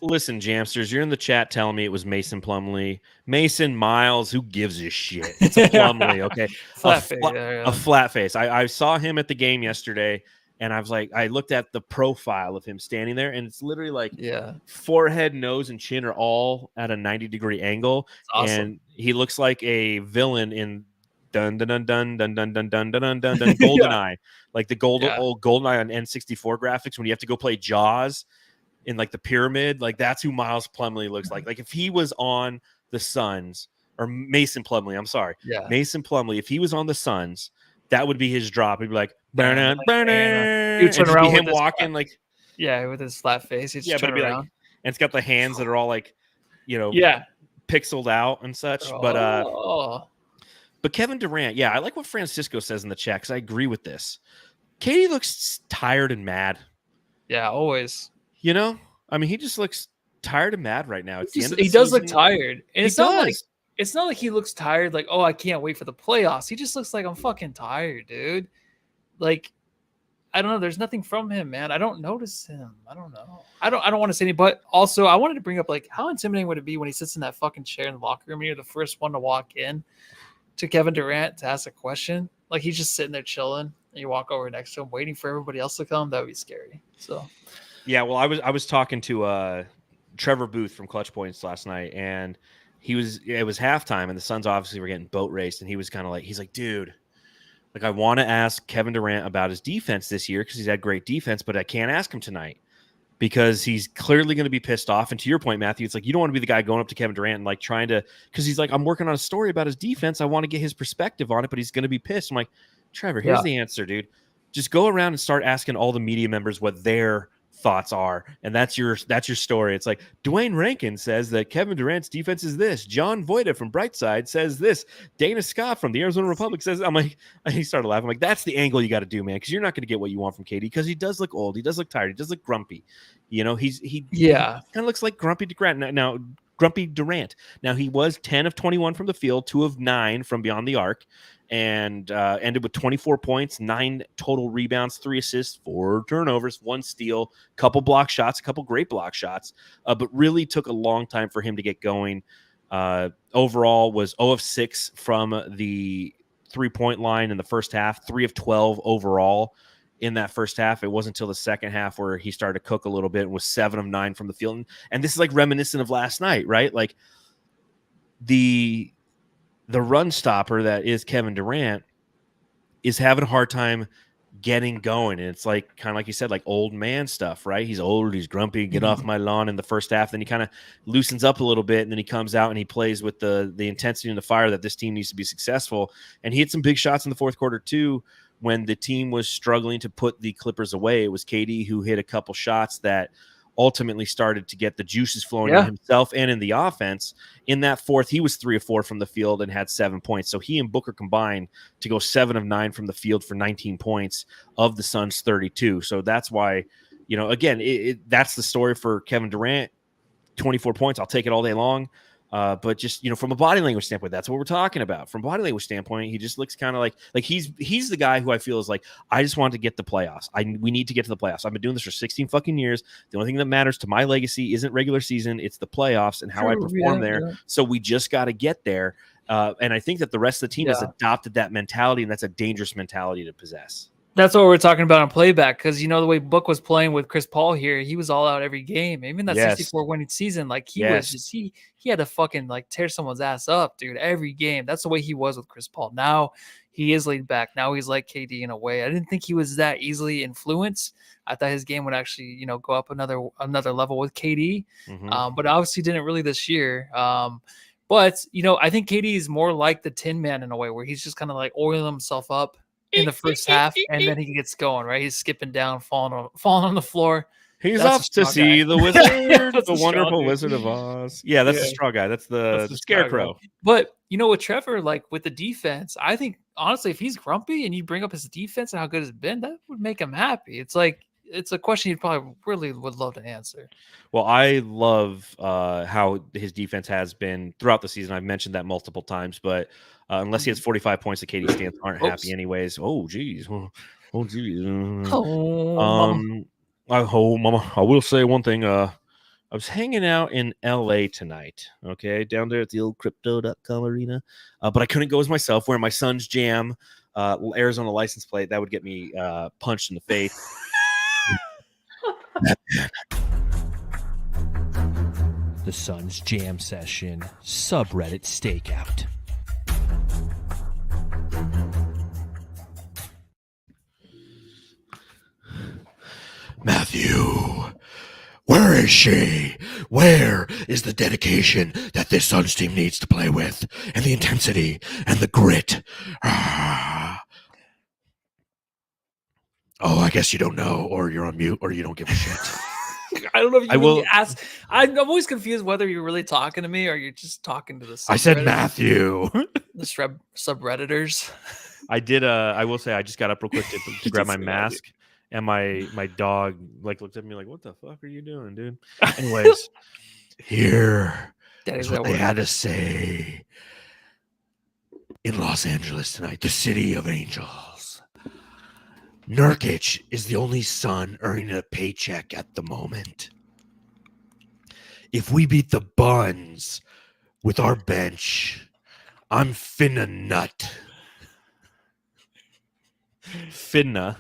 Listen, Jamsters, you're in the chat telling me it was Mason Plumlee. Mason Miles, who gives a shit? It's a Plumlee, okay? A flat face. I saw him at the game yesterday, and I was like, I looked at the profile of him standing there, and it's literally like forehead, nose, and chin are all at a 90-degree angle. Awesome. And he looks like a villain in dun dun dun dun dun dun dun dun dun dun dun GoldenEye, like the old GoldenEye on N64 graphics when you have to go play Jaws in like the pyramid. Like that's who Miles Plumlee looks like. Like if he was on the Suns, or Mason Plumlee, I'm sorry, Mason Plumlee, if he was on the Suns, that would be his drop. He'd be like, burn. He'd turn around him walking like, with his flat face. He'd just turn around. Like, and it's got the hands that are all like, pixeled out and such. But Kevin Durant, I like what Francisco says in the chat because I agree with this. KD looks tired and mad. Yeah, always. You know, I mean, he just looks tired and mad right now. He does look tired, and it's not like he looks tired. Like, oh, I can't wait for the playoffs. He just looks like I'm fucking tired, dude. Like, I don't know. There's nothing from him, man. I don't notice him. I don't know. I don't want to say anything, but also I wanted to bring up like how intimidating would it be when he sits in that fucking chair in the locker room and you're the first one to walk in to Kevin Durant to ask a question. Like he's just sitting there chilling, and you walk over next to him, waiting for everybody else to come. That would be scary. So. Yeah, well, I was talking to Trevor Booth from Clutch Points last night, and it was halftime, and the Suns obviously were getting boat raced, and he was kind of like, he's like, dude, like I want to ask Kevin Durant about his defense this year because he's had great defense, but I can't ask him tonight because he's clearly going to be pissed off. And to your point, Matthew, it's like you don't want to be the guy going up to Kevin Durant and like trying to, because he's like, I'm working on a story about his defense. I want to get his perspective on it, but he's going to be pissed. I'm like, Trevor, here's the answer, dude. Just go around and start asking all the media members what their thoughts are, and that's your story. It's like Dwayne Rankin says that Kevin Durant's defense is this. John Voida from Brightside says this. Dana Scott from the Arizona Republic says. I'm like, he started laughing. I'm like, that's the angle you got to do, man, because you're not going to get what you want from KD because he does look old, he does look tired, he does look grumpy. You know, he kind of looks like Grumpy Durant now. Grumpy Durant. Now he was 10 of 21 from the field, 2 of 9 from beyond the arc, and ended with 24 points, 9 total rebounds, 3 assists, 4 turnovers, 1 steal, couple block shots, a couple great block shots, but really took a long time for him to get going. Overall was 0 of 6 from the 3-point line in the first half, 3 of 12 overall in that first half. It wasn't until the second half where he started to cook a little bit and was 7 of 9 from the field. And this is like reminiscent of last night, right? Like the run stopper that is Kevin Durant is having a hard time getting going. And it's like, kind of like you said, like old man stuff, right? He's old, he's grumpy, get off my lawn in the first half. Then he kind of loosens up a little bit, and then he comes out and he plays with the intensity and the fire that this team needs to be successful. And he hit some big shots in the fourth quarter too, when the team was struggling to put the Clippers away. It was KD who hit a couple shots that ultimately started to get the juices flowing in himself and in the offense. In that fourth, he was 3 of 4 from the field and had 7 points. So he and Booker combined to go 7 of 9 from the field for 19 points of the Suns' 32. So that's why, you know, again, that's the story for Kevin Durant. 24 points. I'll take it all day long. But just, from a body language standpoint, that's what we're talking about. From a body language standpoint, he just looks kind of like he's the guy who I feel is like, I just want to get the playoffs. We need to get to the playoffs. I've been doing this for 16 fucking years. The only thing that matters to my legacy isn't regular season. It's the playoffs and how I perform there. Yeah. So we just got to get there. And I think that the rest of the team has adopted that mentality, and that's a dangerous mentality to possess. That's what we're talking about on playback, because the way Book was playing with Chris Paul here, he was all out every game. Even that 64 winning season, like he was just he had to fucking like tear someone's ass up, dude, every game. That's the way he was with Chris Paul. Now he is laid back. Now he's like KD in a way. I didn't think he was that easily influenced. I thought his game would actually, go up another level with KD, but obviously didn't really this year. But I think KD is more like the Tin Man in a way, where he's just kind of like oiling himself up in the first half, and then he gets going, right? He's skipping down, falling on the floor. He's off to see the wizard, the wonderful Wizard of Oz. Yeah, that's the straw guy. That's the scarecrow. But with Trevor, like with the defense, I think honestly, if he's grumpy and you bring up his defense and how good it's been, that would make him happy. It's like it's a question he'd probably really would love to answer. Well, I love how his defense has been throughout the season. I've mentioned that multiple times, but unless he has 45 points, the KD stands aren't happy anyways. Oh, geez. Oh, geez. Mama. I will say one thing. I was hanging out in LA tonight, okay, down there at the old crypto.com arena, but I couldn't go as myself, wearing my son's Jam Arizona license plate. That would get me punched in the face. The Suns Jam Session subreddit stakeout. Matthew, where is she? Where is the dedication that this Suns team needs to play with, and the intensity and the grit? Oh, I guess you don't know, or you're on mute, or you don't give a shit. I don't know if you really ask. I'm always confused whether you're really talking to me or you're just talking to the I said Matthew. The subredditors. I did. I will say I just got up real quick to grab my mask, and my dog looked at me like, "What the fuck are you doing, dude?" Anyways, here is what they had to say in Los Angeles tonight, the city of angels. Nurkic is the only Sun earning a paycheck at the moment. If we beat the Buns with our bench, I'm finna nut. Finna.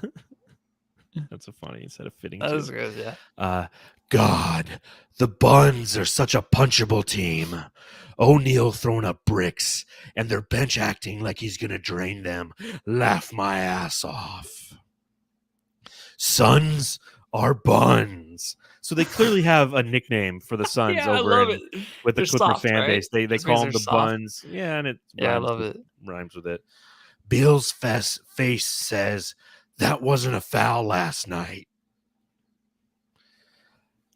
That's a funny instead of fitting. That was good, yeah. God, the Buns are such a punchable team. ONeal throwing up bricks and their bench acting like he's gonna drain them. Laugh my ass off. Suns are Buns. So they clearly have a nickname for the Suns with the Clipper fan base. They call them the soft Buns. Yeah, and I love it. Rhymes with it. Bill's face says that wasn't a foul last night.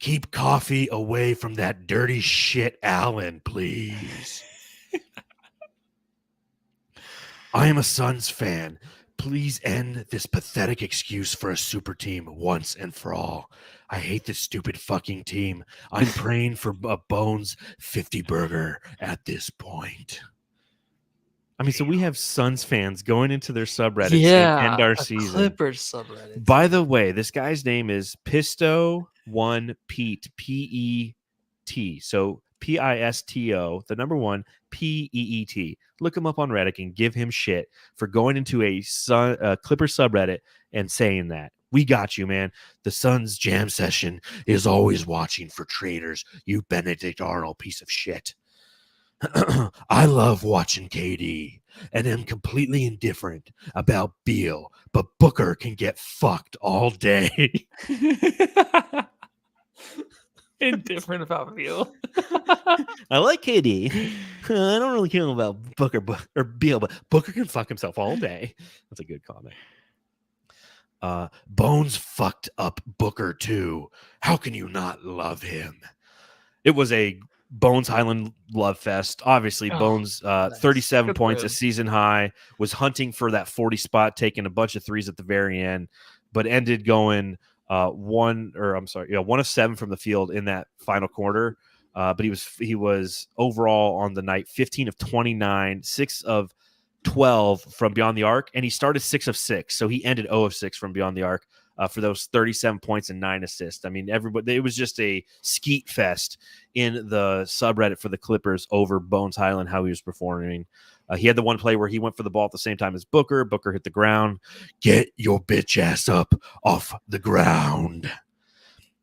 Keep coffee away from that dirty shit, Allen, please. I am a Suns fan. Please end this pathetic excuse for a super team once and for all. I hate this stupid fucking team. I'm praying for a Bones 50 burger at this point. I mean, so we have Suns fans going into their subreddits to end our season. Clippers subreddit. By the way, this guy's name is Pisto1 Pete, P-E-T. So Pisto, the number 1, P-E-E-T. Look him up on Reddit and give him shit for going into a Clipper subreddit and saying that. We got you, man. The Suns Jam Session is always watching for traitors, you Benedict Arnold piece of shit. I love watching KD and am completely indifferent about Beal, but Booker can get fucked all day. Indifferent about Beal. I like KD. I don't really care about Booker or Beal, but Booker can fuck himself all day. That's a good comment. Bones fucked up Booker too. How can you not love him? It was a Bones Highland love fest. Obviously, Bones 37 good points, a season high, was hunting for that 40 spot, taking a bunch of threes at the very end, but ended going 1 of 7 from the field in that final quarter. but he was overall on the night 15 of 29, 6 of 12 from beyond the arc, and he started 6 of 6, so he ended 0 of 6 from beyond the arc for those 37 points and 9 assists. I mean, everybody, it was just a skeet fest in the subreddit for the Clippers over Bones Highland, how he was performing. He had the one play where he went for the ball at the same time as Booker. Booker hit the ground. Get your bitch ass up off the ground.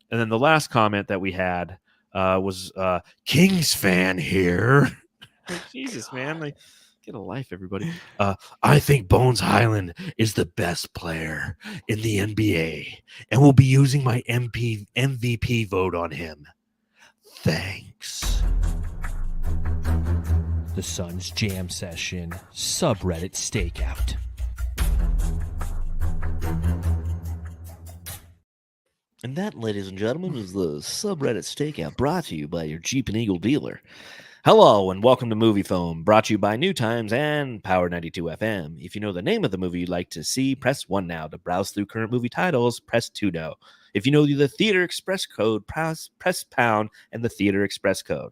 And then the last comment that we had was Kings fan here. Jesus, man. Like, get a life, everybody. I think Bones Highland is the best player in the NBA and will be using my MVP vote on him. Thanks. The Suns Jam Session subreddit stakeout. And that, ladies and gentlemen, is the subreddit stakeout brought to you by your Jeep and Eagle dealer. Hello and welcome to Movie Phone, brought to you by New Times and Power 92 FM. If you know the name of the movie you'd like to see, press 1 now. To browse through current movie titles, press 2 now. If you know the Theater Express code, press pound and the Theater Express code.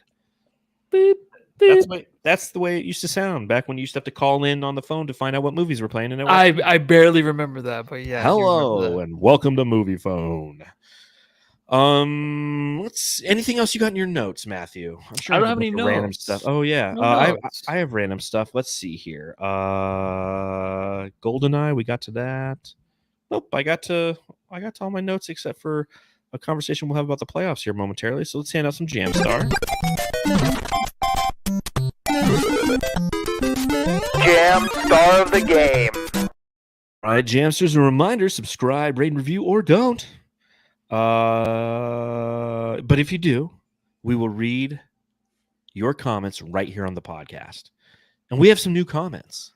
Beep, beep. That's the way it used to sound back when you used to have to call in on the phone to find out what movies were playing. And I barely remember that, but yeah. Hello and welcome to Movie Phone. Anything else you got in your notes, Matthew? I'm sure I don't have any notes. Random stuff. Oh yeah, No I notes. have random stuff. Let's see here. GoldenEye, we got to that. Nope, I got to all my notes except for a conversation we'll have about the playoffs here momentarily. So let's hand out some Jamstar. Jam Star of the Game. All right, Jamsters, a reminder: subscribe, rate, and review, or don't. But if you do, we will read your comments right here on the podcast. And we have some new comments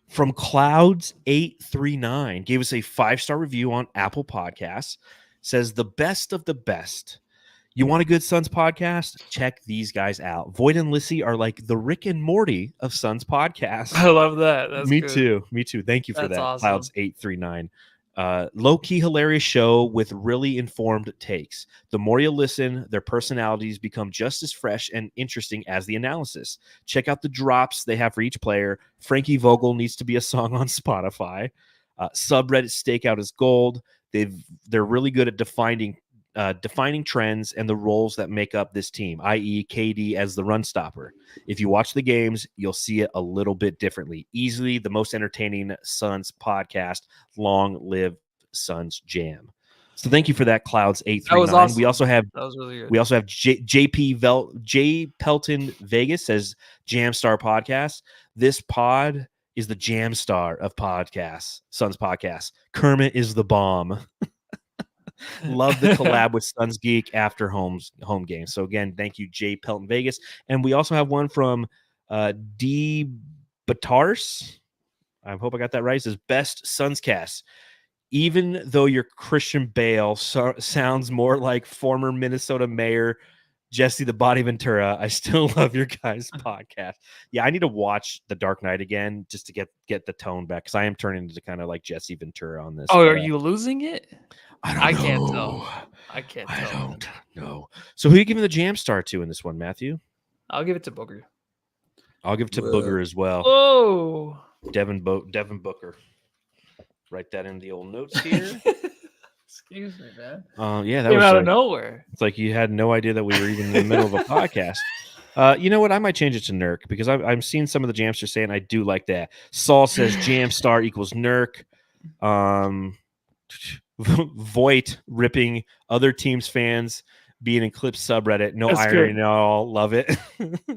from Clouds839. Gave us a 5-star review on Apple Podcasts. Says the best of the best. You want a good Suns podcast? Check these guys out. Void and Lissy are like the Rick and Morty of Suns podcasts. I love that. That's Me good. too. Thank you for That's that. awesome. Clouds839. Low-key hilarious show with really informed takes. The more you listen, their personalities become just as fresh and interesting as the analysis. Check out the drops they have for each player. Frankie Vogel needs to be a song on Spotify. Subreddit Stakeout is gold. They're really good at defining trends and the roles that make up this team, i.e. KD as the run stopper. If you watch the games, you'll see it a little bit differently. Easily the most entertaining Suns podcast. Long live Suns Jam. So thank you for that, Clouds839. That was awesome. We also have That was really good. We also have J Pelton Vegas says Jamstar podcast. This pod is the Jamstar of podcasts, Suns podcasts. Kermit is the bomb. Love the collab with Suns Geek after home game. So again, thank you, J Pelton Vegas. And we also have one from D Batars. I hope I got that right. It says best Suns cast. Even though your Christian Bale sounds more like former Minnesota Mayor Jesse the Body Ventura, I still love your guys' podcast. Yeah, I need to watch The Dark Knight again just to get the tone back, because I am turning into kind of like Jesse Ventura on this. Oh, are you losing it? I can't tell. I can't tell. I don't know. So who are you giving the Jam Star to in this one, Matthew? I'll give it to Booker. I'll give it to Booger as well. Oh, Devin Booker. Write that in the old notes here. excuse me, man. Yeah, that Came was out of nowhere. It's like you had no idea that we were even in the middle of a podcast. You know what? I might change it to Nurk, because I'm seeing some of the Jamsters saying I do like that. Saul says Jam Star equals Nurk. Voight ripping other teams' fans being in Clip subreddit. No That's irony, good. no, love it.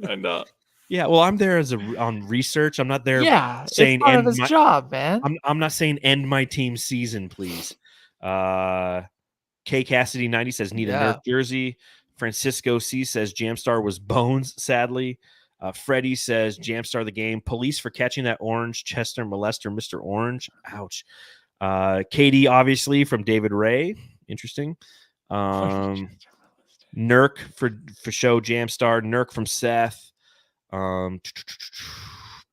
I know. Yeah, well, I'm there on research. I'm not there. Yeah, saying it's part of end his my- job, man. I'm not saying end my team's season, please. K Cassidy 90 says need a Yeah. Nurk jersey. Francisco C says Jamstar was Bones, sadly. Freddie says Jamstar the game. Police for catching that orange Chester molester, Mr. Orange. Ouch. Katie, obviously, from David Ray. Interesting. Nurk for show Jamstar. Nurk from Seth.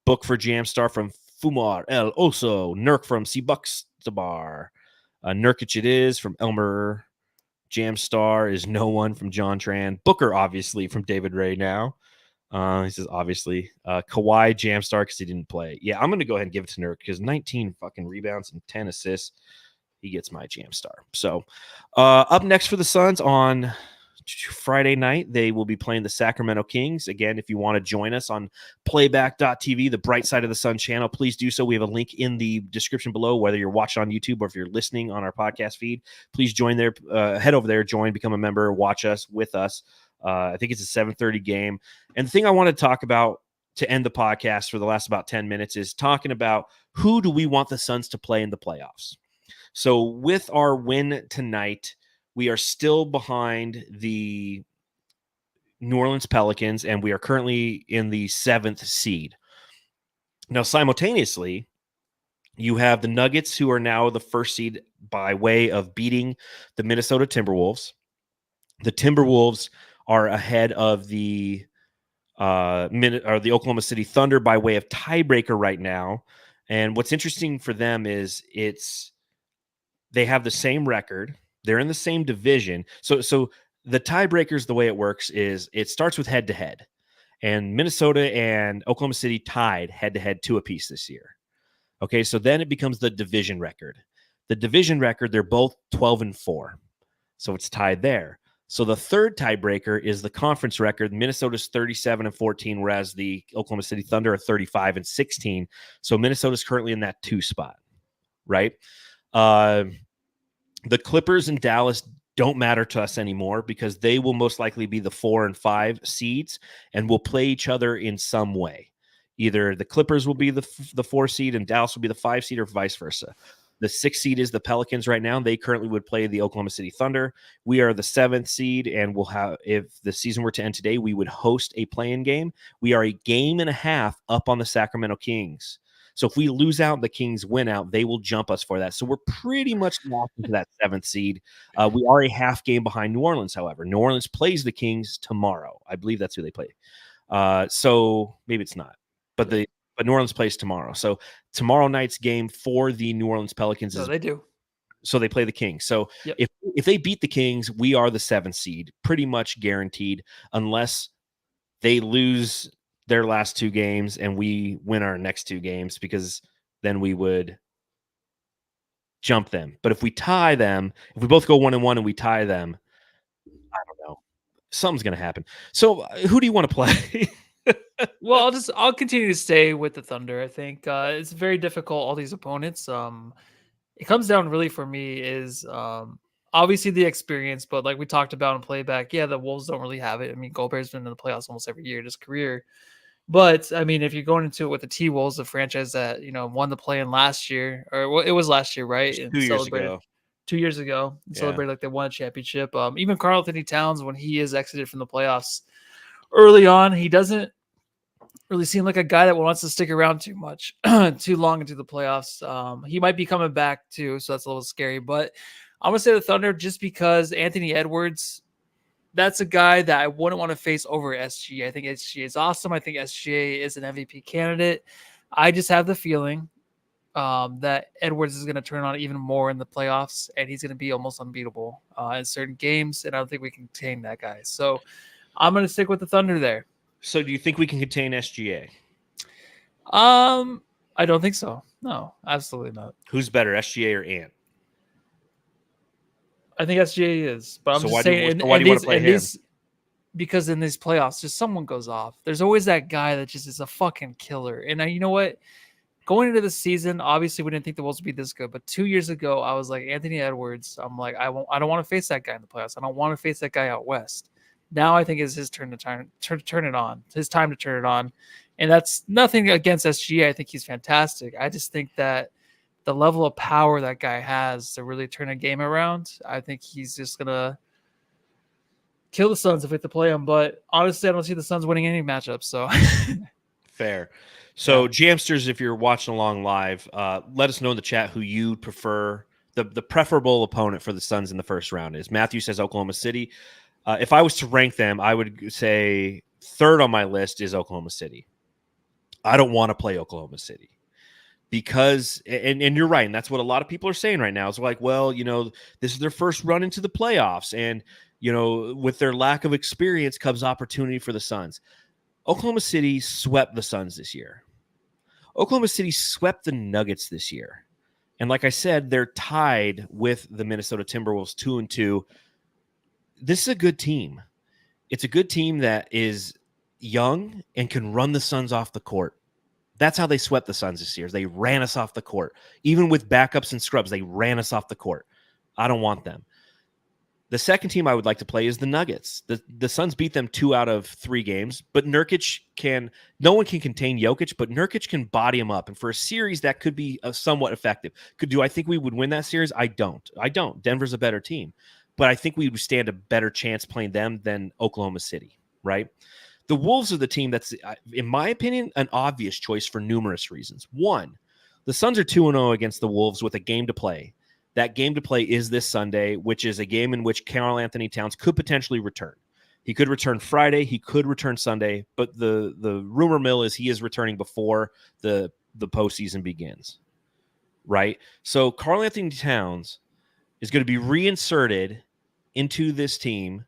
Book for Jamstar from Fumar El Oso. Nurk from C Bucks the Bar. Nurkic it is from Elmer Jam Star is no one from John Tran. Booker, obviously, from David Ray now. He says, obviously. Kawhi Jam Star because he didn't play. Yeah, I'm going to go ahead and give it to Nurk because 19 fucking rebounds and 10 assists. He gets my Jam Star. So up next for the Suns on Friday night, they will be playing the Sacramento Kings. Again, if you want to join us on playback.tv, the Bright Side of the Sun channel, please do so. We have a link in the description below, whether you're watching on YouTube or if you're listening on our podcast feed. Please join there, head over there, join, become a member, watch us with us. I think it's a 7:30 game. And the thing I want to talk about to end the podcast for the last about 10 minutes is talking about who do we want the Suns to play in the playoffs. So with our win tonight, we are still behind the New Orleans Pelicans, and we are currently in the 7th seed. Now, simultaneously, you have the Nuggets, who are now the 1st seed by way of beating the Minnesota Timberwolves. The Timberwolves are ahead of the Oklahoma City Thunder by way of tiebreaker right now. And what's interesting for them is they have the same record. They're in the same division. So the tiebreakers, the way it works is it starts with head-to-head. And Minnesota and Oklahoma City tied head-to-head 2 apiece this year. Okay, so then it becomes the division record. The division record, they're both 12-4. So it's tied there. So the third tiebreaker is the conference record. Minnesota's 37-14, whereas the Oklahoma City Thunder are 35-16. So Minnesota's currently in that 2 spot, right? The Clippers and Dallas don't matter to us anymore because they will most likely be the 4 and 5 seeds and will play each other in some way. Either the Clippers will be the 4 seed and Dallas will be the 5 seed, or vice versa. The 6th seed is the Pelicans right now. They currently would play the Oklahoma City Thunder. We are the 7th seed, and we'll have, if the season were to end today, we would host a play-in game. We are a game and a half up on the Sacramento Kings. So if we lose out, the Kings win out, they will jump us for that. So we're pretty much locked into that 7th seed. We are a half game behind New Orleans, however. New Orleans plays the Kings tomorrow. I believe that's who they play. So maybe it's not. But New Orleans plays tomorrow. So tomorrow night's game for the New Orleans Pelicans they do. So they play the Kings. So if they beat the Kings, we are the 7th seed, pretty much guaranteed, unless they lose their last 2 games and we win our next 2 games, because then we would jump them. But if we tie them, if we both go 1-1 and we tie them, I don't know, something's going to happen. So who do you want to play? Well, I'll continue to stay with the Thunder. I think it's very difficult, all these opponents. It comes down really for me is obviously the experience, but like we talked about in playback, the Wolves don't really have it. I mean, Gobert's been in the playoffs almost every year in his career. But I mean, if you're going into it with the T-Wolves, the franchise that won the play-in last year, or it was last year, right? 2 years ago. 2 years ago, and celebrated like they won a championship. Even Karl Anthony Towns, when he is exited from the playoffs early on, he doesn't really seem like a guy that wants to stick around too much, too long into the playoffs. He might be coming back too, so that's a little scary. But I'm gonna say the Thunder just because Anthony Edwards. That's a guy that I wouldn't want to face over SGA. I think SGA is awesome. I think SGA is an MVP candidate. I just have the feeling that Edwards is going to turn on even more in the playoffs, and he's going to be almost unbeatable in certain games, and I don't think we can contain that guy. So I'm going to stick with the Thunder there. So do you think we can contain SGA? I don't think so. No, absolutely not. Who's better, SGA or Ant? I think SGA is, but I'm just saying. Why do you want to play him? Because in these playoffs, just someone goes off. There's always that guy that just is a fucking killer. And you know what? Going into the season, obviously we didn't think the Wolves would be this good. But 2 years ago, I was like, Anthony Edwards. I'm like, I don't want to face that guy in the playoffs. I don't want to face that guy out west. Now I think it's his turn to turn it on. It's his time to turn it on. And that's nothing against SGA. I think he's fantastic. I just think that the level of power that guy has to really turn a game around, I think he's just going to kill the Suns if we have to play him. But honestly, I don't see the Suns winning any matchups. So fair. So Jamsters, if you're watching along live, let us know in the chat who you prefer. The preferable opponent for the Suns in the first round is. Matthew says Oklahoma City. If I was to rank them, I would say third on my list is Oklahoma City. I don't want to play Oklahoma City. because and you're right, and that's what a lot of people are saying right now. It's like, well, this is their first run into the playoffs, and with their lack of experience comes opportunity for the Suns. Oklahoma City swept the Suns this year. Oklahoma City swept the Nuggets this year. And like I said, they're tied with the Minnesota Timberwolves 2-2. This is a good team. It's a good team that is young and can run the Suns off the court. That's how they swept the Suns this year. They ran us off the court. Even with backups and scrubs, they ran us off the court. I don't want them. The second team I would like to play is the Nuggets. The Suns beat them 2 out of 3 games, but no one can contain Jokic, but Nurkic can body him up. And for a series that could be somewhat effective. Do I think we would win that series? I don't. Denver's a better team, but I think we would stand a better chance playing them than Oklahoma City, right? The Wolves are the team that's, in my opinion, an obvious choice for numerous reasons. One, the Suns are 2-0 against the Wolves with a game to play. That game to play is this Sunday, which is a game in which Karl-Anthony Towns could potentially return. He could return Friday. He could return Sunday. But the rumor mill is he is returning before the postseason begins, right? So Karl-Anthony Towns is going to be reinserted into this team,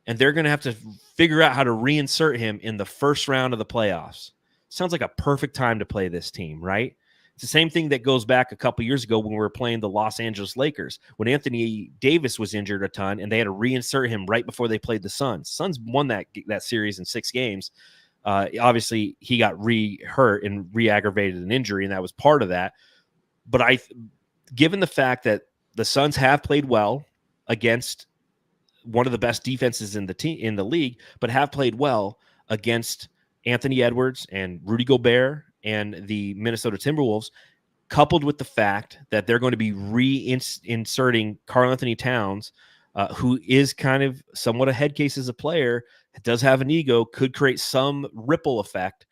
and they're going to have to figure out how to reinsert him in the first round of the playoffs. Sounds like a perfect time to play this team, right? It's the same thing that goes back a couple years ago when we were playing the Los Angeles Lakers, when Anthony Davis was injured a ton, and they had to reinsert him right before they played the Suns. Suns won that series in 6 games. Obviously, he got re-hurt and re-aggravated an injury, and that was part of that. But given the fact that the Suns have played well against one of the best defenses in the league, but have played well against Anthony Edwards and Rudy Gobert and the Minnesota Timberwolves, coupled with the fact that they're going to be reinserting Karl-Anthony Towns, who is kind of somewhat a head case as a player, does have an ego, could create some ripple effect.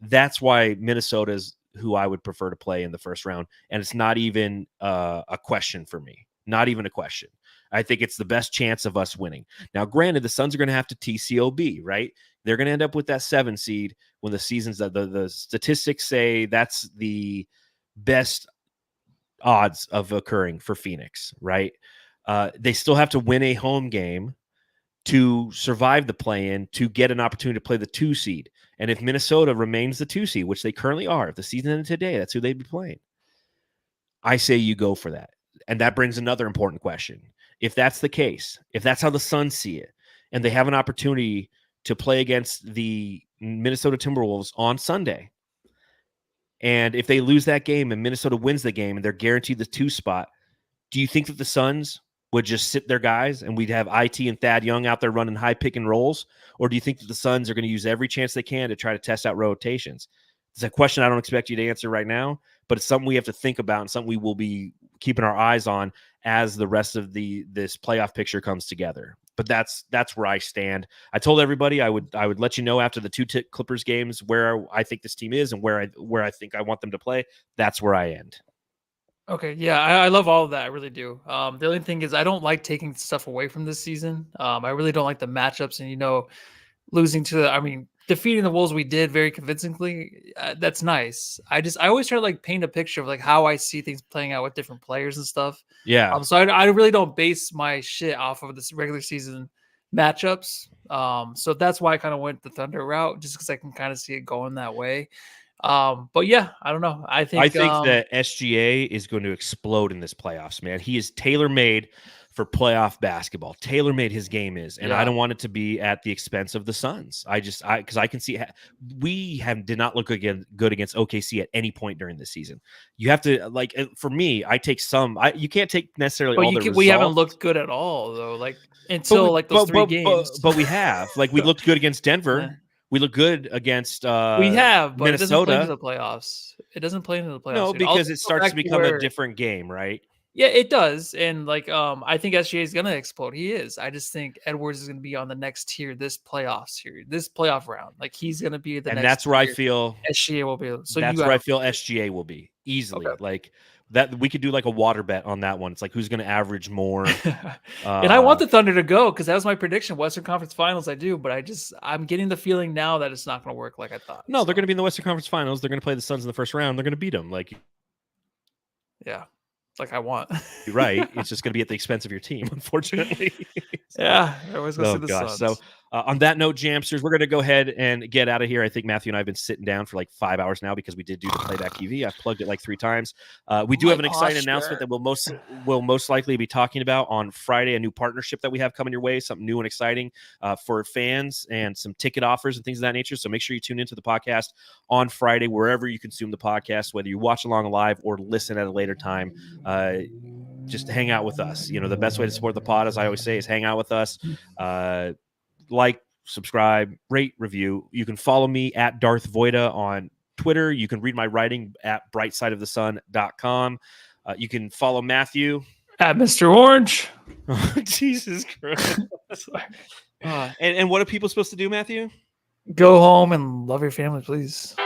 That's why Minnesota is who I would prefer to play in the first round. And it's not even a question for me. Not even a question. I think it's the best chance of us winning. Now, granted, the Suns are going to have to TCOB, right? They're going to end up with that 7 seed when the season's the statistics say that's the best odds of occurring for Phoenix, right? They still have to win a home game to survive the play-in to get an opportunity to play the 2 seed. And if Minnesota remains the 2 seed, which they currently are, if the season ended today, that's who they'd be playing. I say you go for that. And that brings another important question. If that's the case, if that's how the Suns see it, and they have an opportunity to play against the Minnesota Timberwolves on Sunday, and if they lose that game and Minnesota wins the game and they're guaranteed the 2 spot, do you think that the Suns would just sit their guys and we'd have IT and Thad Young out there running high pick and rolls? Or do you think that the Suns are going to use every chance they can to try to test out rotations? It's a question I don't expect you to answer right now, but it's something we have to think about and something we will be keeping our eyes on as the rest of this playoff picture comes together. But that's where I stand. I told everybody I would let you know after the 2 Clippers games where I think this team is and where I think I want them to play. That's where I end. Okay, yeah, I love all of that. I really do. The only thing is I don't like taking stuff away from this season. I really don't like the matchups and, losing to defeating the Wolves we did very convincingly. That's nice. I always try to paint a picture of how I see things playing out with different players and stuff. Yeah. So I really don't base my shit off of this regular season matchups. So that's why I kind of went the Thunder route, just because I can kind of see it going that way. But yeah, I don't know. I think that SGA is going to explode in this playoffs, man. He is tailor-made for playoff basketball. Tailor-made his game is, and I don't want it to be at the expense of the Suns. Because I can see we did not look good against OKC at any point during this season. You have to for me, I take some. You can't take necessarily all the results. We haven't looked good at all though. Until those 3 games. But we have. We looked good against Denver. Yeah. We look good against we have, but Minnesota. It doesn't play into the playoffs. It doesn't play into the playoffs. No, because it starts to become a different game, right? Yeah, it does. And I think SGA is gonna explode. He is. I just think Edwards is gonna be on the next tier, this playoff round. He's gonna be the next. And that's where I feel SGA will be. So that's where I feel SGA will be easily. Okay. That we could do a water bet on that one. It's who's going to average more. And I want the Thunder to go because that was my prediction. Western Conference Finals, I do, but I'm getting the feeling now that it's not going to work like I thought. No, they're going to be in the Western Conference Finals. They're going to play the Suns in the first round. They're going to beat them. Yeah, like I want. You're right. It's just going to be at the expense of your team, unfortunately. Yeah, I always go Oh see the gosh. Suns. So on that note, Jamsters, we're going to go ahead and get out of here. I think Matthew and I have been sitting down for like 5 hours now because we did do the playback TV. I've plugged it like 3 times. We do have an exciting announcement that we'll most likely be talking about on Friday, a new partnership that we have coming your way, something new and exciting for fans and some ticket offers and things of that nature. So make sure you tune into the podcast on Friday, wherever you consume the podcast, whether you watch along live or listen at a later time. Just hang out with us. You know, the best way to support the pod, as I always say, is hang out with us. Like, subscribe, rate, review. You can follow me at Darth Voida on Twitter. You can read my writing at brightsideofthesun.com. You can follow Matthew at Mr. Orange. Oh, Jesus Christ. And what are people supposed to do, Matthew? Go home and love your family, please.